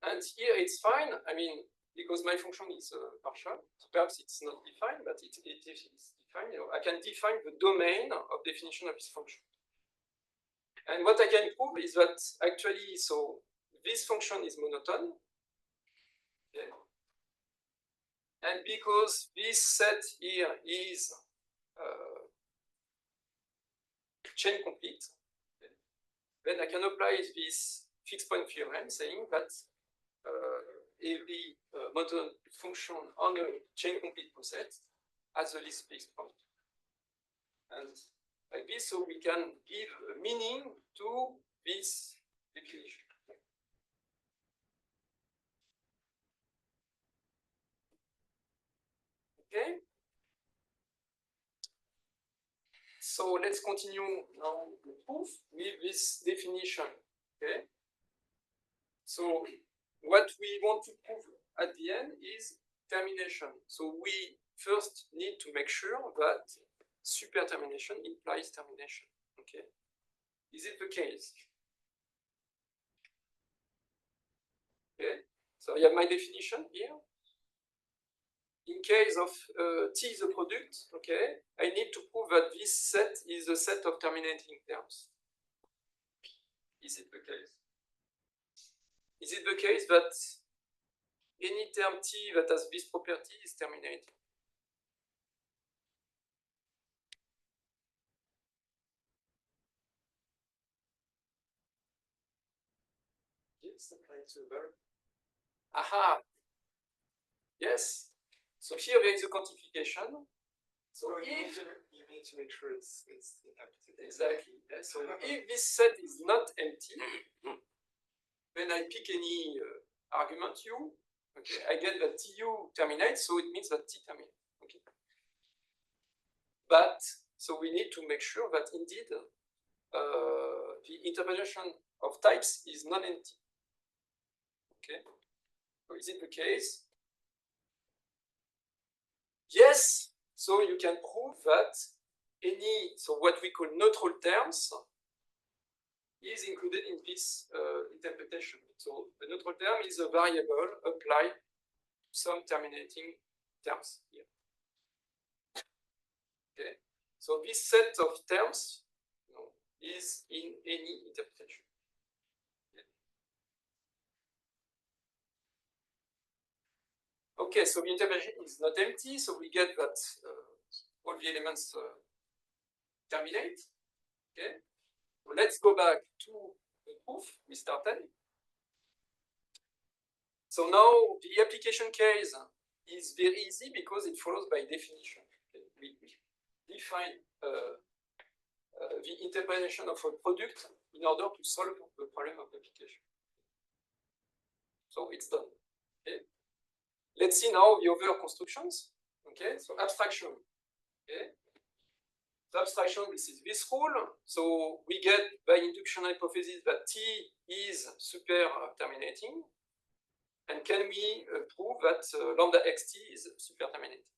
And here it's fine, I mean, because my function is partial, so perhaps it's not defined, but it is defined. You know, I can define the domain of definition of this function. And what I can prove is that actually, so this function is monotone. Okay. And because this set here is chain complete, okay, then I can apply this fixed point theorem saying that every monotone function on a chain complete set has the least fixed point. And like this, so we can give a meaning to this definition. Okay. So let's continue now the proof with this definition. Okay. So what we want to prove at the end is termination. So we first need to make sure that super termination implies termination. Okay. Is it the case? Okay. So I have my definition here. In case of T is a product, okay, I need to prove that this set is a set of terminating terms. Is it the case? Is it the case that any term T that has this property is terminating?
Yes, apply to a verb.
Aha! Yes. So here there is a quantification. So
So
if
you need to make sure it's empty.
exactly, yes. So if this set is not empty, then I pick any argument u. Okay, I get that tu terminates, so it means that t terminates. Okay. But so we need to make sure that indeed the interpretation of types is non-empty. Okay. So is it the case? Yes. So you can prove that so what we call neutral terms is included in this interpretation. So the neutral term is a variable applied to some terminating terms here. Okay. So this set of terms is in any interpretation. Okay, so the interpretation is not empty, so we get that all the elements terminate. Okay, so let's go back to the proof we started. So now the application case is very easy because it follows by definition. Okay? We define the interpretation of a product in order to solve the problem of the application. So it's done. Okay. Let's see now the other constructions. Okay, so abstraction. Okay, so abstraction, this is this rule. So we get by induction hypothesis that T is super terminating. And can we prove that lambda xt is super terminating?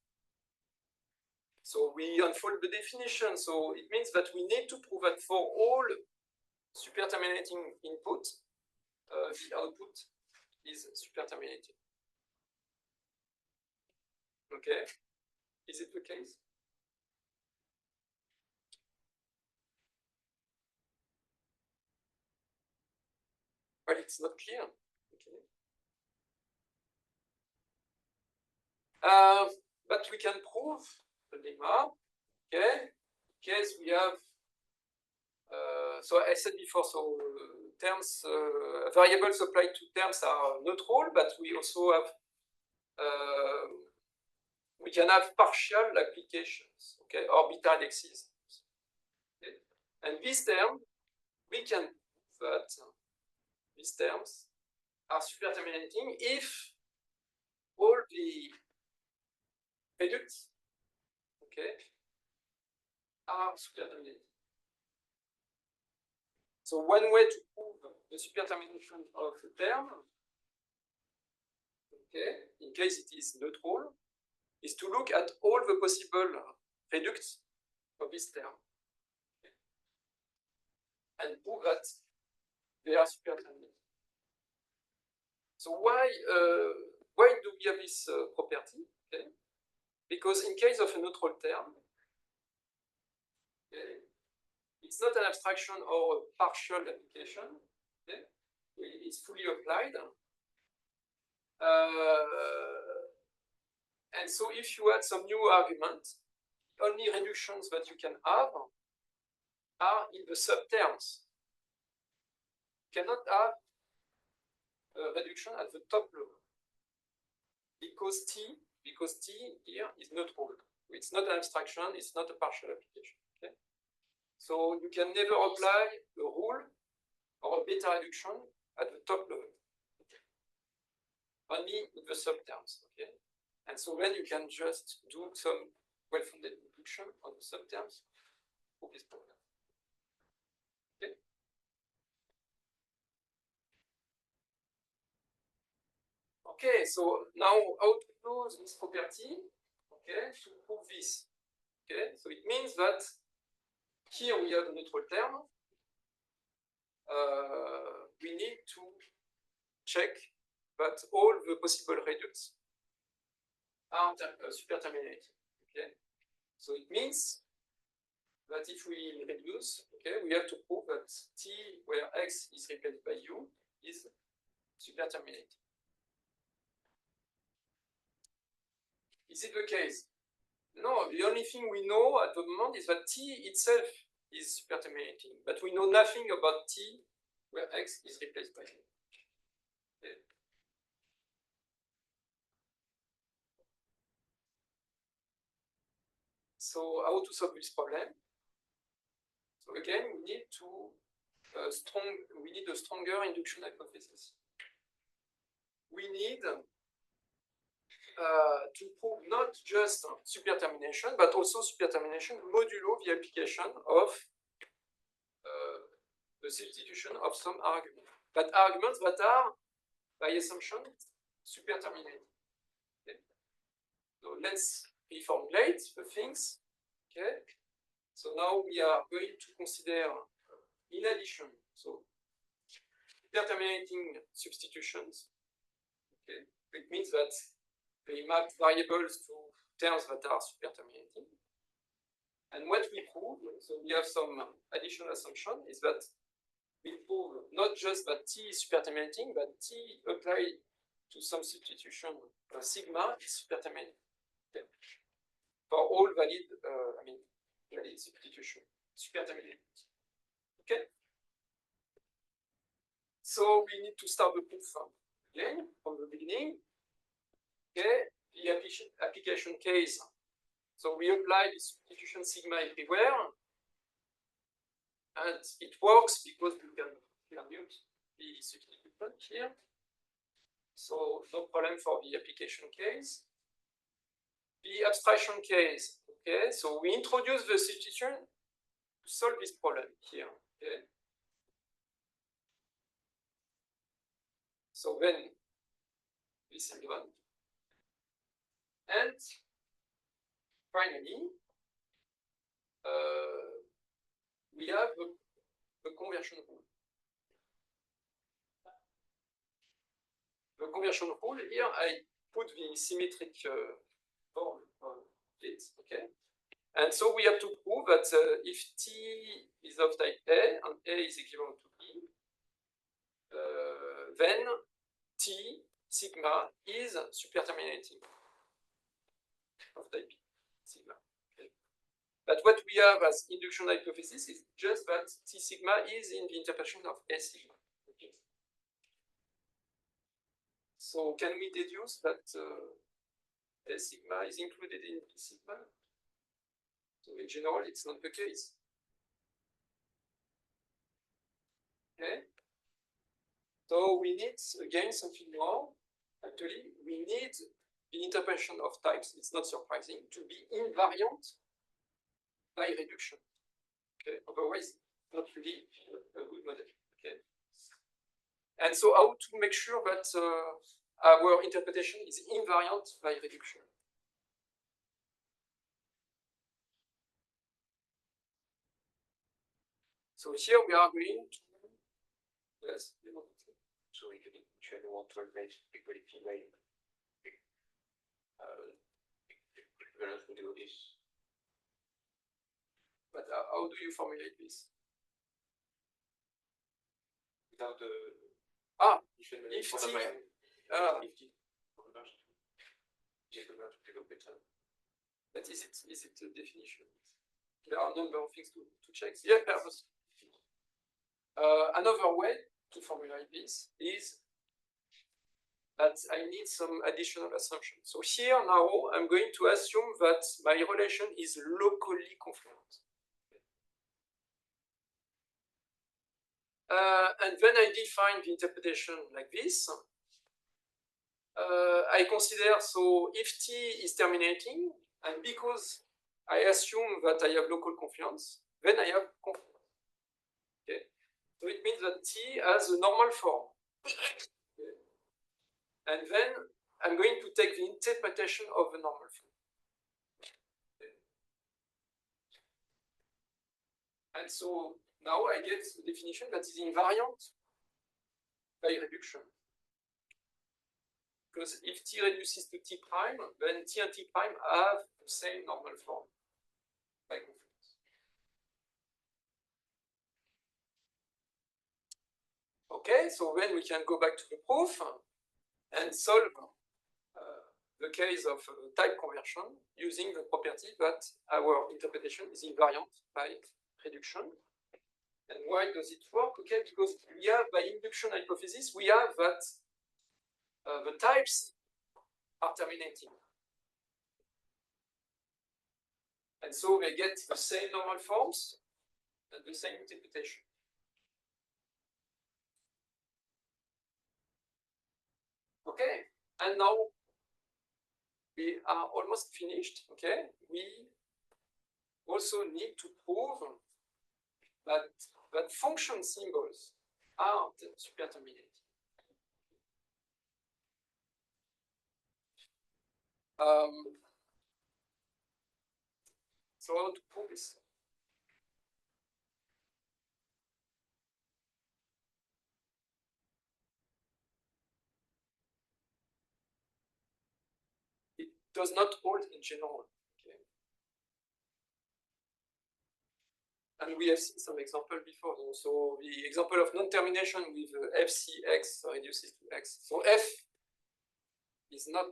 So we unfold the definition. So it means that we need to prove that for all super terminating input, the output is super terminating. Okay, is it the case? Well, it's not clear. Okay. But we can prove the lemma. Okay, in case we have. So I said before, so terms, variables applied to terms are neutral, but we also have. We can have partial applications, okay, orbital indexes. Okay. And this term, we can prove that these terms are super terminating if all the reducts, okay, are super terminating. So one way to prove the super termination of a term, okay, in case it is neutral, is to look at all the possible reducts of this term, okay, and prove that they are super terminating. So why do we have this property? Okay? Because in case of a neutral term, okay, it's not an abstraction or a partial application. Okay? It's fully applied. And so if you add some new argument, only reductions that you can have are in the subterms. You cannot have a reduction at the top level because T here is neutral. It's not an abstraction, it's not a partial application. Okay? So you can never apply a rule or a beta reduction at the top level. Okay? Only in the subterms. Okay? And so then you can just do some well-founded reduction on the subterms for this problem. Okay? Okay, so now how to use this property, okay, to prove this. Okay, so it means that here we have a neutral term. We need to check that all the possible reducts are superterminating. Okay, so it means that if we reduce, okay, we have to prove that T where X is replaced by U is superterminating. Is it the case? No, the only thing we know at the moment is that T itself is superterminating, but we know nothing about T where X is replaced by U. Okay. So how to solve this problem? So again, we need a stronger induction hypothesis. We need to prove not just supertermination, but also supertermination modulo the application of the substitution of some arguments. But arguments that are, by assumption, superterminating. Okay. So let's reformulate the things. Okay. So now we are going to consider, in addition, so superterminating substitutions. Okay. It means that they map variables to terms that are superterminating. And what we prove, so we have some additional assumption, is that we prove not just that T is superterminating, but T applied to some substitution sigma is superterminating. Okay. For all valid, valid substitution, superterminating. Okay. So we need to start the proof again from the beginning. Okay, the application case. So we apply the substitution sigma everywhere, and it works because we can use the substitution here. So no problem for the application case. The abstraction case. Okay, so we introduce the substitution to solve this problem here. Okay. So then this is done. And finally, we have the conversion rule. The conversion rule here, I put the symmetric form on it, okay? And so we have to prove that if T is of type A and A is equivalent to B, then T sigma is superterminating of type B, sigma. Okay. But what we have as induction hypothesis is just that T sigma is in the interpretation of A sigma. Okay. So can we deduce that A sigma is included in B sigma? So in general, it's not the case. Okay. So we need again something more. Actually, we need the interpretation of types, it's not surprising, to be invariant by reduction. Okay, otherwise, not really a good model. Okay. And so how to make sure that our interpretation is invariant by reduction? So here we are going to, yes,
So we can want to replace equality by equivalence to do this.
but how do you formulate this?
Without the
if T,
if T
but is it a definition? There are a number of things to check. Yeah, perhaps. Another way to formulate this is that I need some additional assumptions. So here now I'm going to assume that my relation is locally confluent. And then I define the interpretation like this. I consider, so if T is terminating, and because I assume that I have local confluence, then I have confluence. Okay. So it means that T has a normal form. Okay. And then I'm going to take the interpretation of the normal form. Okay. And so now I get the definition that is invariant by reduction. because if T reduces to T prime, then T and T prime have the same normal form by confluence. Okay, so then we can go back to the proof and solve the case of type conversion using the property that our interpretation is invariant by reduction. And why does it work? Okay, because we have, by induction hypothesis, we have that the types are terminating. And so they get the same normal forms and the same interpretation. Okay, and now we are almost finished. Okay, we also need to prove that function symbols are superterminating. So how to prove this? It does not hold in general. Okay. And we have seen some example before. So the example of non-termination with FCX reduces to X. So F is not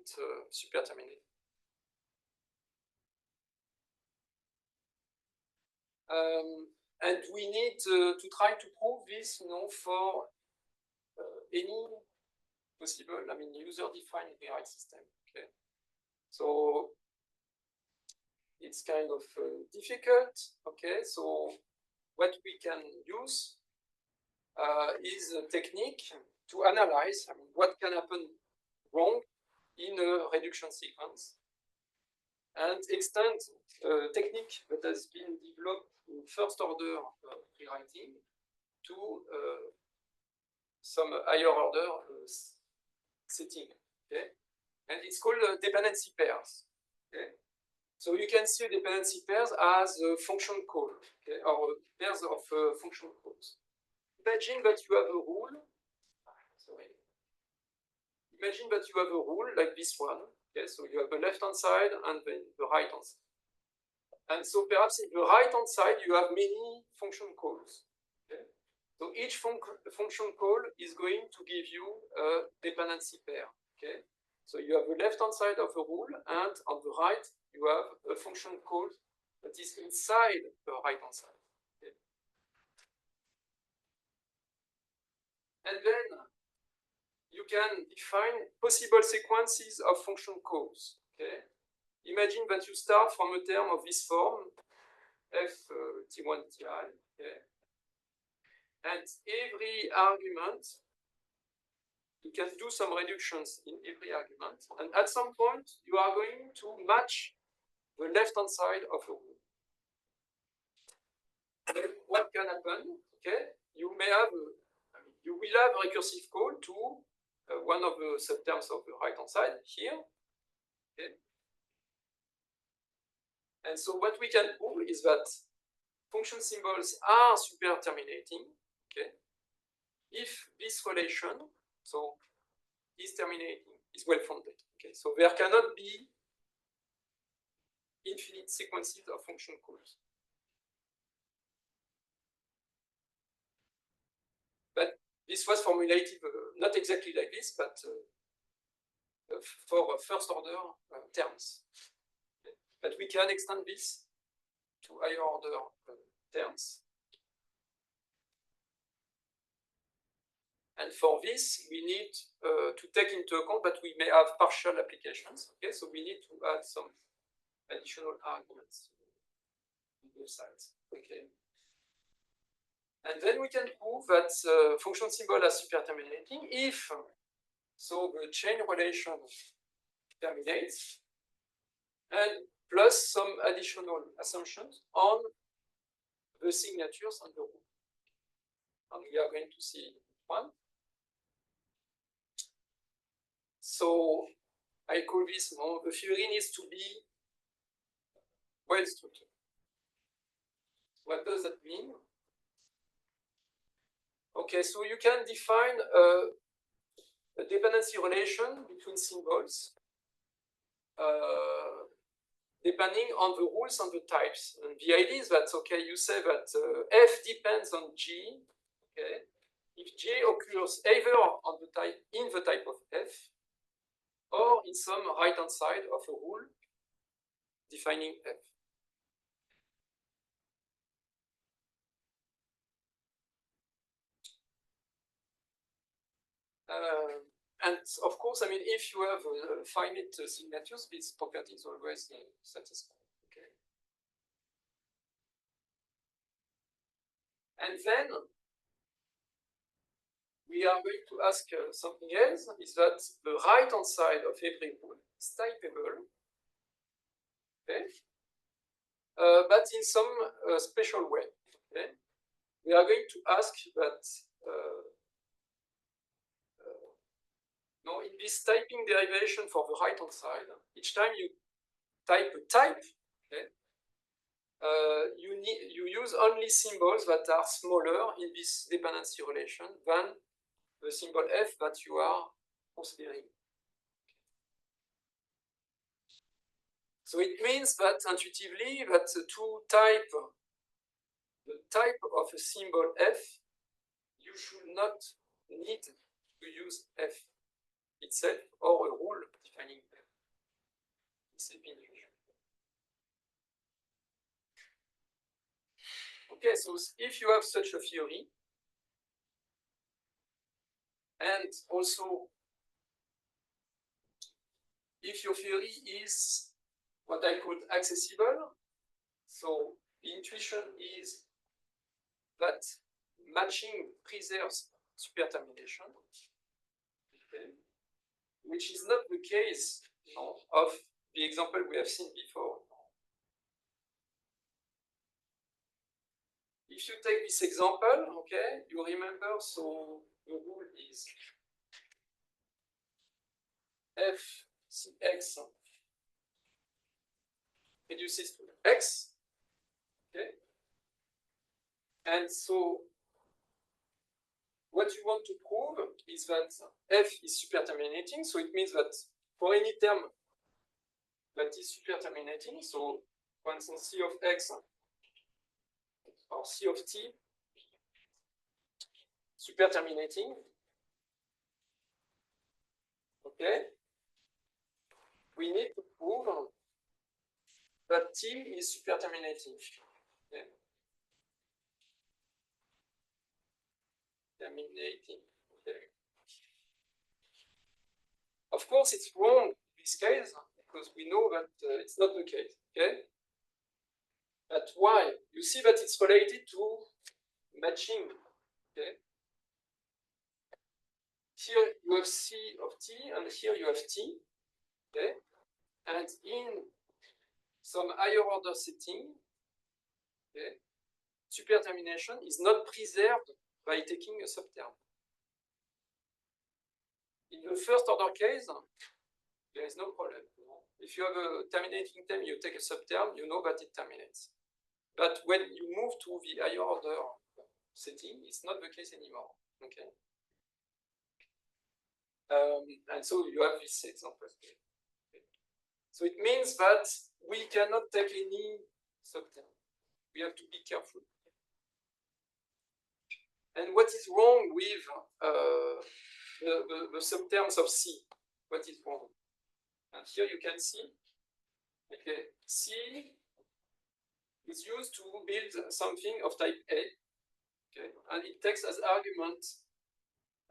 superterminating. And we need to try to prove this, for any possible, user-defined rewrite system. Okay, so it's kind of difficult. Okay, so what we can use is a technique to analyze what can happen wrong in a reduction sequence, and extend a technique that has been developed in first order rewriting to some higher order setting. Okay, and it's called dependency pairs. Okay, so you can see dependency pairs as a function call, okay, or pairs of function calls. Imagine that you have a rule. Imagine that you have a rule like this one. Okay, so you have the left-hand side and then the right-hand side. And so perhaps in the right-hand side, you have many function calls. Okay? So each function call is going to give you a dependency pair. Okay? So you have the left-hand side of the rule, and on the right, you have a function call that is inside the right-hand side. Okay? And then you can define possible sequences of function calls. Okay? Imagine that you start from a term of this form, f t1 ti, okay? And every argument, you can do some reductions in every argument, and at some point, you are going to match the left-hand side of a rule. Then what can happen? Okay, you may have, you will have a recursive call to one of the subterms of the right-hand side here. Okay. And so what we can prove is that function symbols are superterminating, okay, if this relation, so is terminating, is well-founded. Okay, so there cannot be infinite sequences of function calls. But this was formulated not exactly like this, but for first order terms. But we can extend this to higher order terms. And for this, we need to take into account that we may have partial applications. Okay, so we need to add some additional arguments on both sides. Okay. And then we can prove that function symbol are superterminating if so the chain relation terminates, and plus some additional assumptions on the signatures on the rule. And we are going to see one. So I call this the theory needs to be well structured. What does that mean? Okay, so you can define a dependency relation between symbols depending on the rules and the types. And the idea is that, okay, you say that F depends on G, okay? If G occurs either on the type, in the type of F, or in some right-hand side of a rule defining F. And of course, I mean, if you have finite signatures, this property is always satisfied. Okay. And then we are going to ask something else, is that the right-hand side of every rule is typeable, okay? But in some special way. Okay? We are going to ask that in this typing derivation for the right-hand side, each time you type a type, okay, you use only symbols that are smaller in this dependency relation than the symbol F that you are considering. So it means that intuitively that to type the type of a symbol F, you should not need to use F itself or a rule defining F. It's a bit unusual. Okay, so if you have such a theory, and also if your theory is what I call accessible, so the intuition is that matching preserves supertermination, okay, which is not the case of the example we have seen before. If you take this example, okay, you remember, so the rule is Fcx reduces to x, okay? And so what you want to prove is that F is superterminating, so it means that for any term that is superterminating, so for instance C of x or C of t superterminating, okay, we need to prove that T is superterminating. Okay. Terminating. Okay. Of course, it's wrong in this case because we know that it's not the case. Okay. But why? You see that it's related to matching. Okay. Here you have C of t, and here you have t. Okay. And in some higher order setting, okay, supertermination is not preserved by taking a subterm. In the first order case, there is no problem. If you have a terminating term, you take a subterm, you know that it terminates. But when you move to the higher order setting, it's not the case anymore. Okay. And so you have this example. Okay. So it means that we cannot take any subterm. We have to be careful. And what is wrong with the subterms of C? What is wrong? And here you can see, okay, C is used to build something of type A, okay, and it takes as argument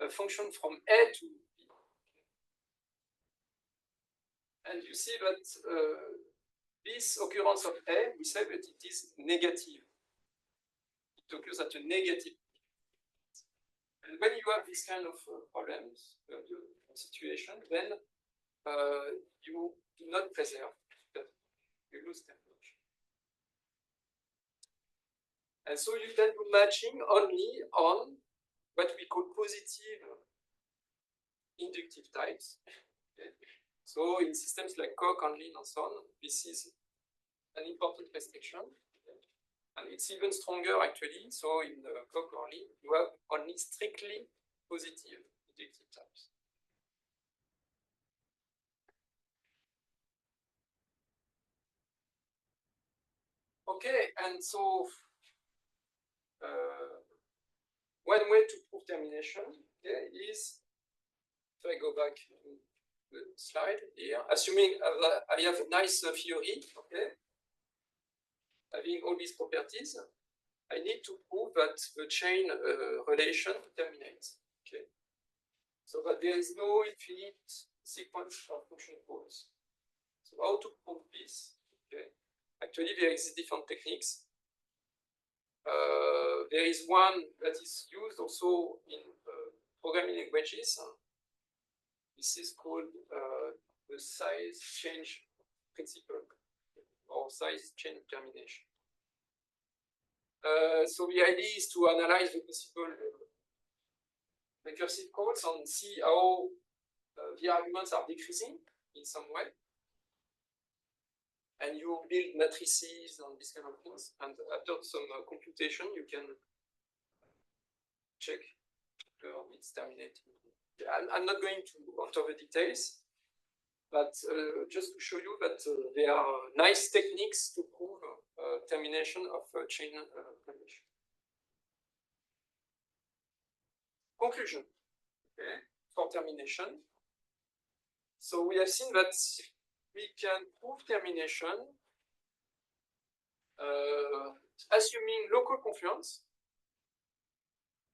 a function from A to B. And you see that this occurrence of A, we say that it is negative. It occurs at a negative. And when you have this kind of problems, situation, then you do not preserve, you lose temperature. And so you can do matching only on what we call positive inductive types. Okay. So in systems like Coq, Handlin, and so on, this is an important restriction. And it's even stronger actually. So in Coq or Handlin, you have only strictly positive inductive types. Okay, and so one way to prove termination, okay, is, if I go back to the slide here, assuming I have a nice theory, okay, having all these properties, I need to prove that the chain relation terminates. Okay, so that there is no infinite sequence of function calls. So how to prove this? Okay, actually there exist different techniques. There is one that is used also in programming languages. This is called the size change principle, or size change termination. So the idea is to analyze the possible recursive calls and see how the arguments are decreasing in some way. And you build matrices and these kind of things. And after some computation, you can check it's terminated. I'm not going to enter the details, but just to show you that there are nice techniques to prove termination of chain relation. Conclusion, okay, for termination. So we have seen that we can prove termination assuming local confluence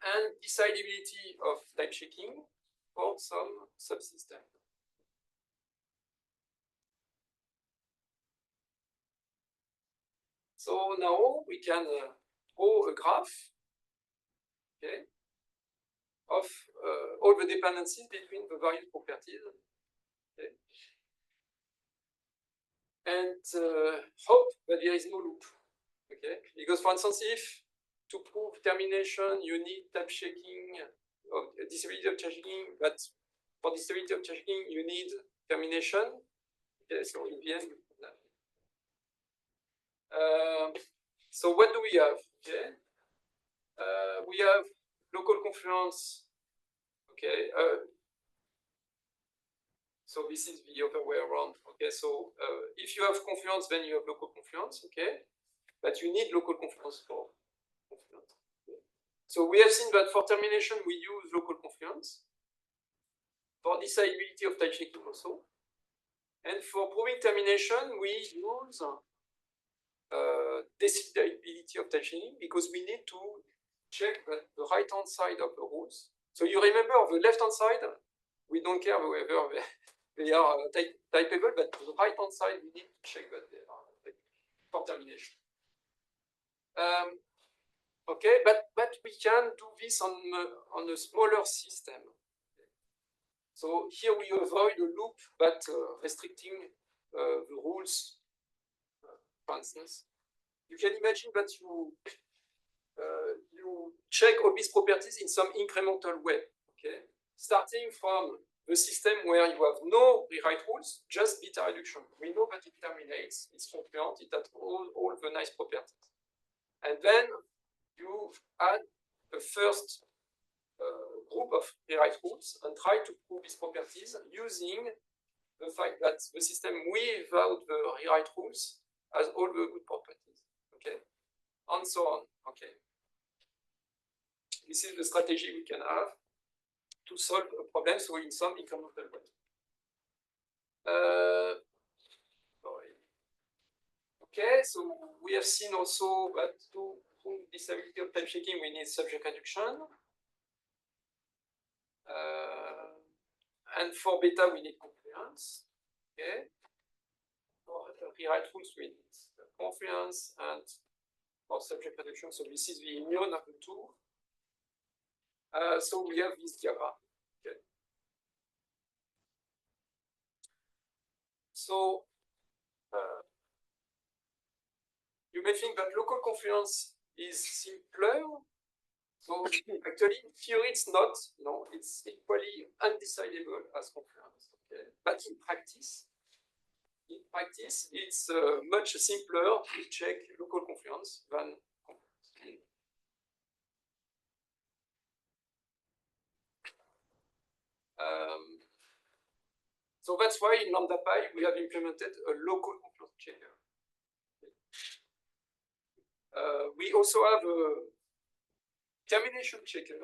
and decidability of type checking for some subsystem. So now we can draw a graph, okay, of all the dependencies between the various properties, okay, and hope that there is no loop, okay, because for instance, if to prove termination you need type checking of disability of checking, but for disability of checking you need termination, okay, so in the end, so what do we have? Okay, we have local confluence. Okay, so this is the other way around. Okay, so if you have confluence, then you have local confluence. Okay, but you need local confluence for confluence. Okay. So we have seen that for termination we use local confluence. For decidability of type checking also, and for proving termination we use decidability of type checking because we need to check that the right-hand side of the rules. So you remember the left-hand side, we don't care whether they are typeable, but the right-hand side we need to check that they are for termination. Okay, but we can do this on a smaller system. So here we avoid a loop but restricting the rules. For instance, you can imagine that you check all these properties in some incremental way. Okay, starting from the system where you have no rewrite rules, just beta reduction. We know that it terminates, it's confluent, it has all the nice properties, and then you add the first group of rewrite rules and try to prove these properties using the fact that the system without the rewrite rules has all the good properties, okay, and so on. Okay, this is the strategy we can have to solve a problem, so in some incremental way. Okay, so we have seen also that to prove disability of type checking we need subject reduction. And for beta we need confluence. Okay. For rewrite rules we need confluence, and for subject reduction, so this is the union of the two. So we have this diagram. Okay. So you may think that local confluence is simpler. So actually, in theory, it's not. No, it's equally undecidable as confluence. Okay, but in practice, it's much simpler to check local confluence than confluence. So that's why in LambdaPy we have implemented a local confluence checker. We also have a termination checker.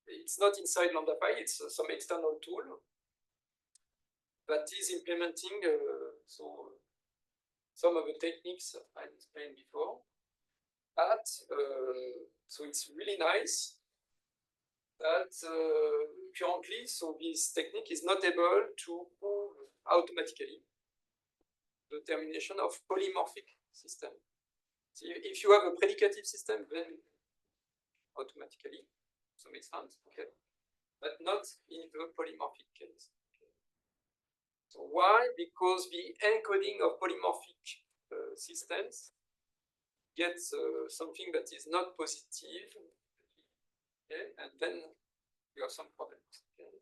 It's not inside LambdaPy, it's some external tool that is implementing some of the techniques I explained before. So it's really nice that currently, so this technique is not able to prove automatically the termination of polymorphic system. So if you have a predicative system, then automatically, some extent, okay, but not in the polymorphic case. Okay. So why? Because the encoding of polymorphic systems gets something that is not positive, okay, and then you have some problems. Okay.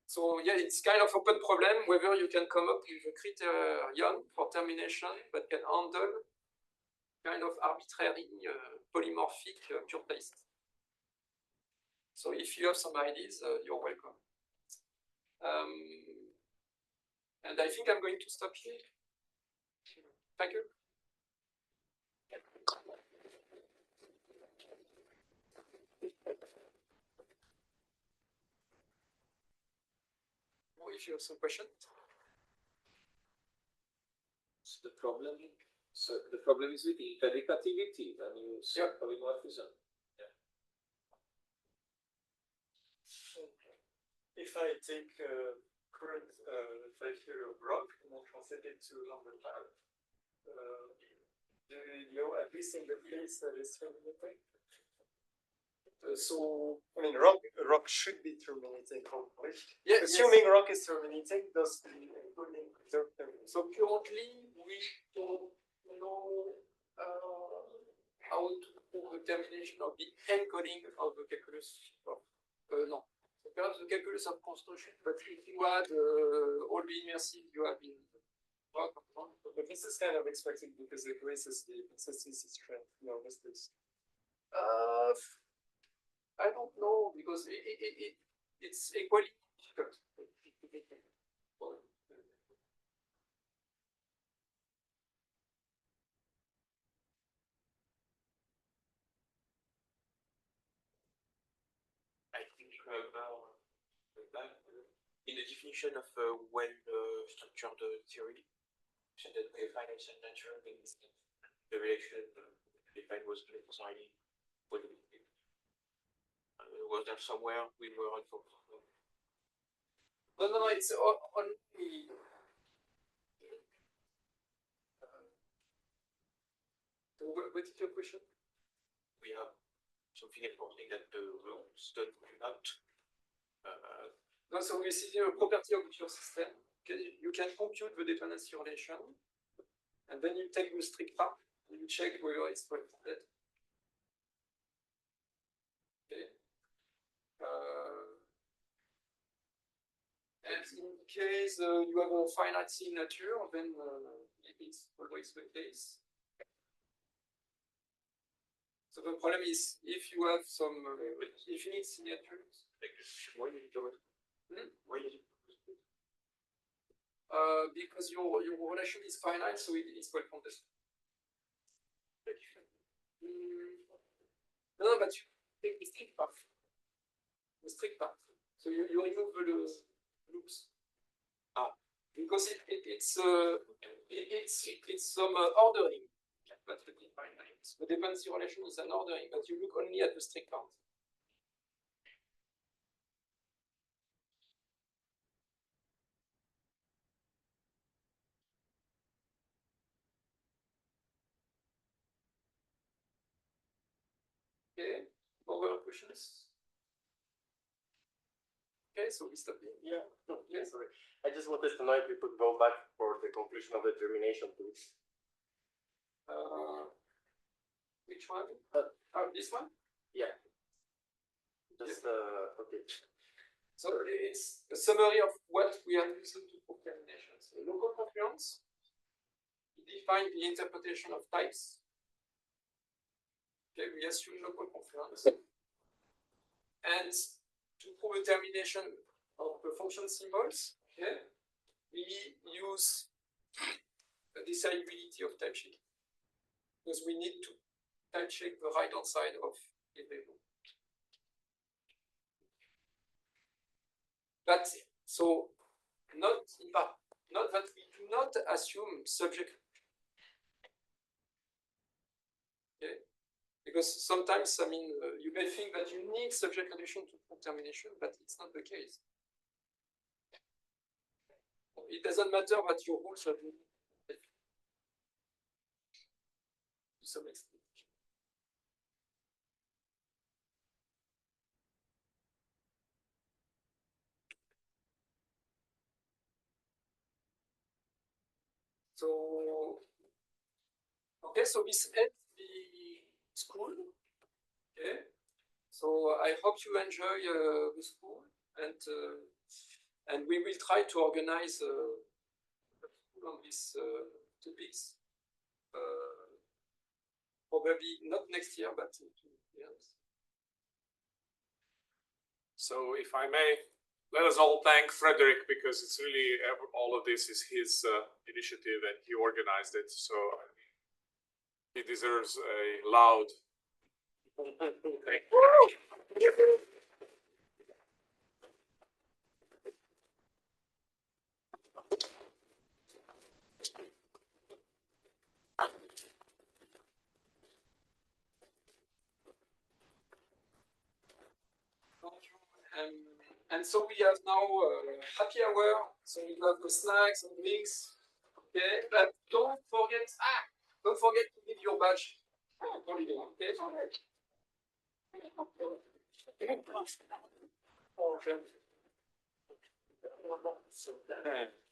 So yeah, it's kind of open problem whether you can come up with a criterion for termination that can handle kind of arbitrary polymorphic pure taste. So if you have some ideas, you're welcome. And I think I'm going to stop here. Thank you. Or if you have some questions.
So the problem is with the predicativity when you say polymorphism.
If I take current criteria of rock and then translate it to LambdaPy, do you know at least in the case that is terminating? So I mean, rock should be terminating hopefully.
Yeah,
assuming rock is terminating, does the encoding terminate?
So currently we don't know how to prove the termination of the encoding of the calculus of no. Perhaps the calculus of construction, but if you add all the immersive you have in rock,
but this is kind of expected because it raises the consistency strength. No, this is.
I don't know because it's equally difficult.
I think in the definition of well structured theory, said that we have finite and natural means the relation defined was personality. Was there somewhere we were also?
No, it's only. What is your question?
We have something important that the rules don't out.
No, so we see the property of your system. Okay, you can compute the dependency relation, and then you take the strict part, and you check whether it's corrected. Okay. And in case you have a finite signature, then it's always the case. So the problem is if you have some infinite signatures.
Why did you do it? Why did you?
Because your relation is finite, so it's well contested. No, but you take the strict path. The strict path. So you remove the loops. Because it's some ordering. That's the finite. The dependency relation is an ordering, but you look only at the strict part. Okay, other questions? Okay, so we stop here.
Yeah, okay, sorry. I just wanted to know if we could go back for the conclusion of the termination, please.
Which one? This one?
Yeah. Just, okay.
So it's a summary of what we are using to prove termination. So local confluence, we define the interpretation of types. Okay, we assume local confluence. And to prove a termination of the function symbols, Okay, we use the desirability of type checking because we need to type check the right hand side of the label. But so not that we do not assume subject. Okay, because sometimes you may think that you need subject condition to prove termination, but it's not the case. It doesn't matter that your rules are to some extent. So, okay, so this ends the school. Okay, so I hope you enjoy the school, and we will try to organize on these topics. Probably not next year, but in 2 years.
So if I may, let us all thank Frederick because it's really all of this is his initiative and he organized it. So he deserves a loud thank you.
And so we have now happy hour. So we have the snacks and drinks. Okay, but don't forget to give your badge. Okay.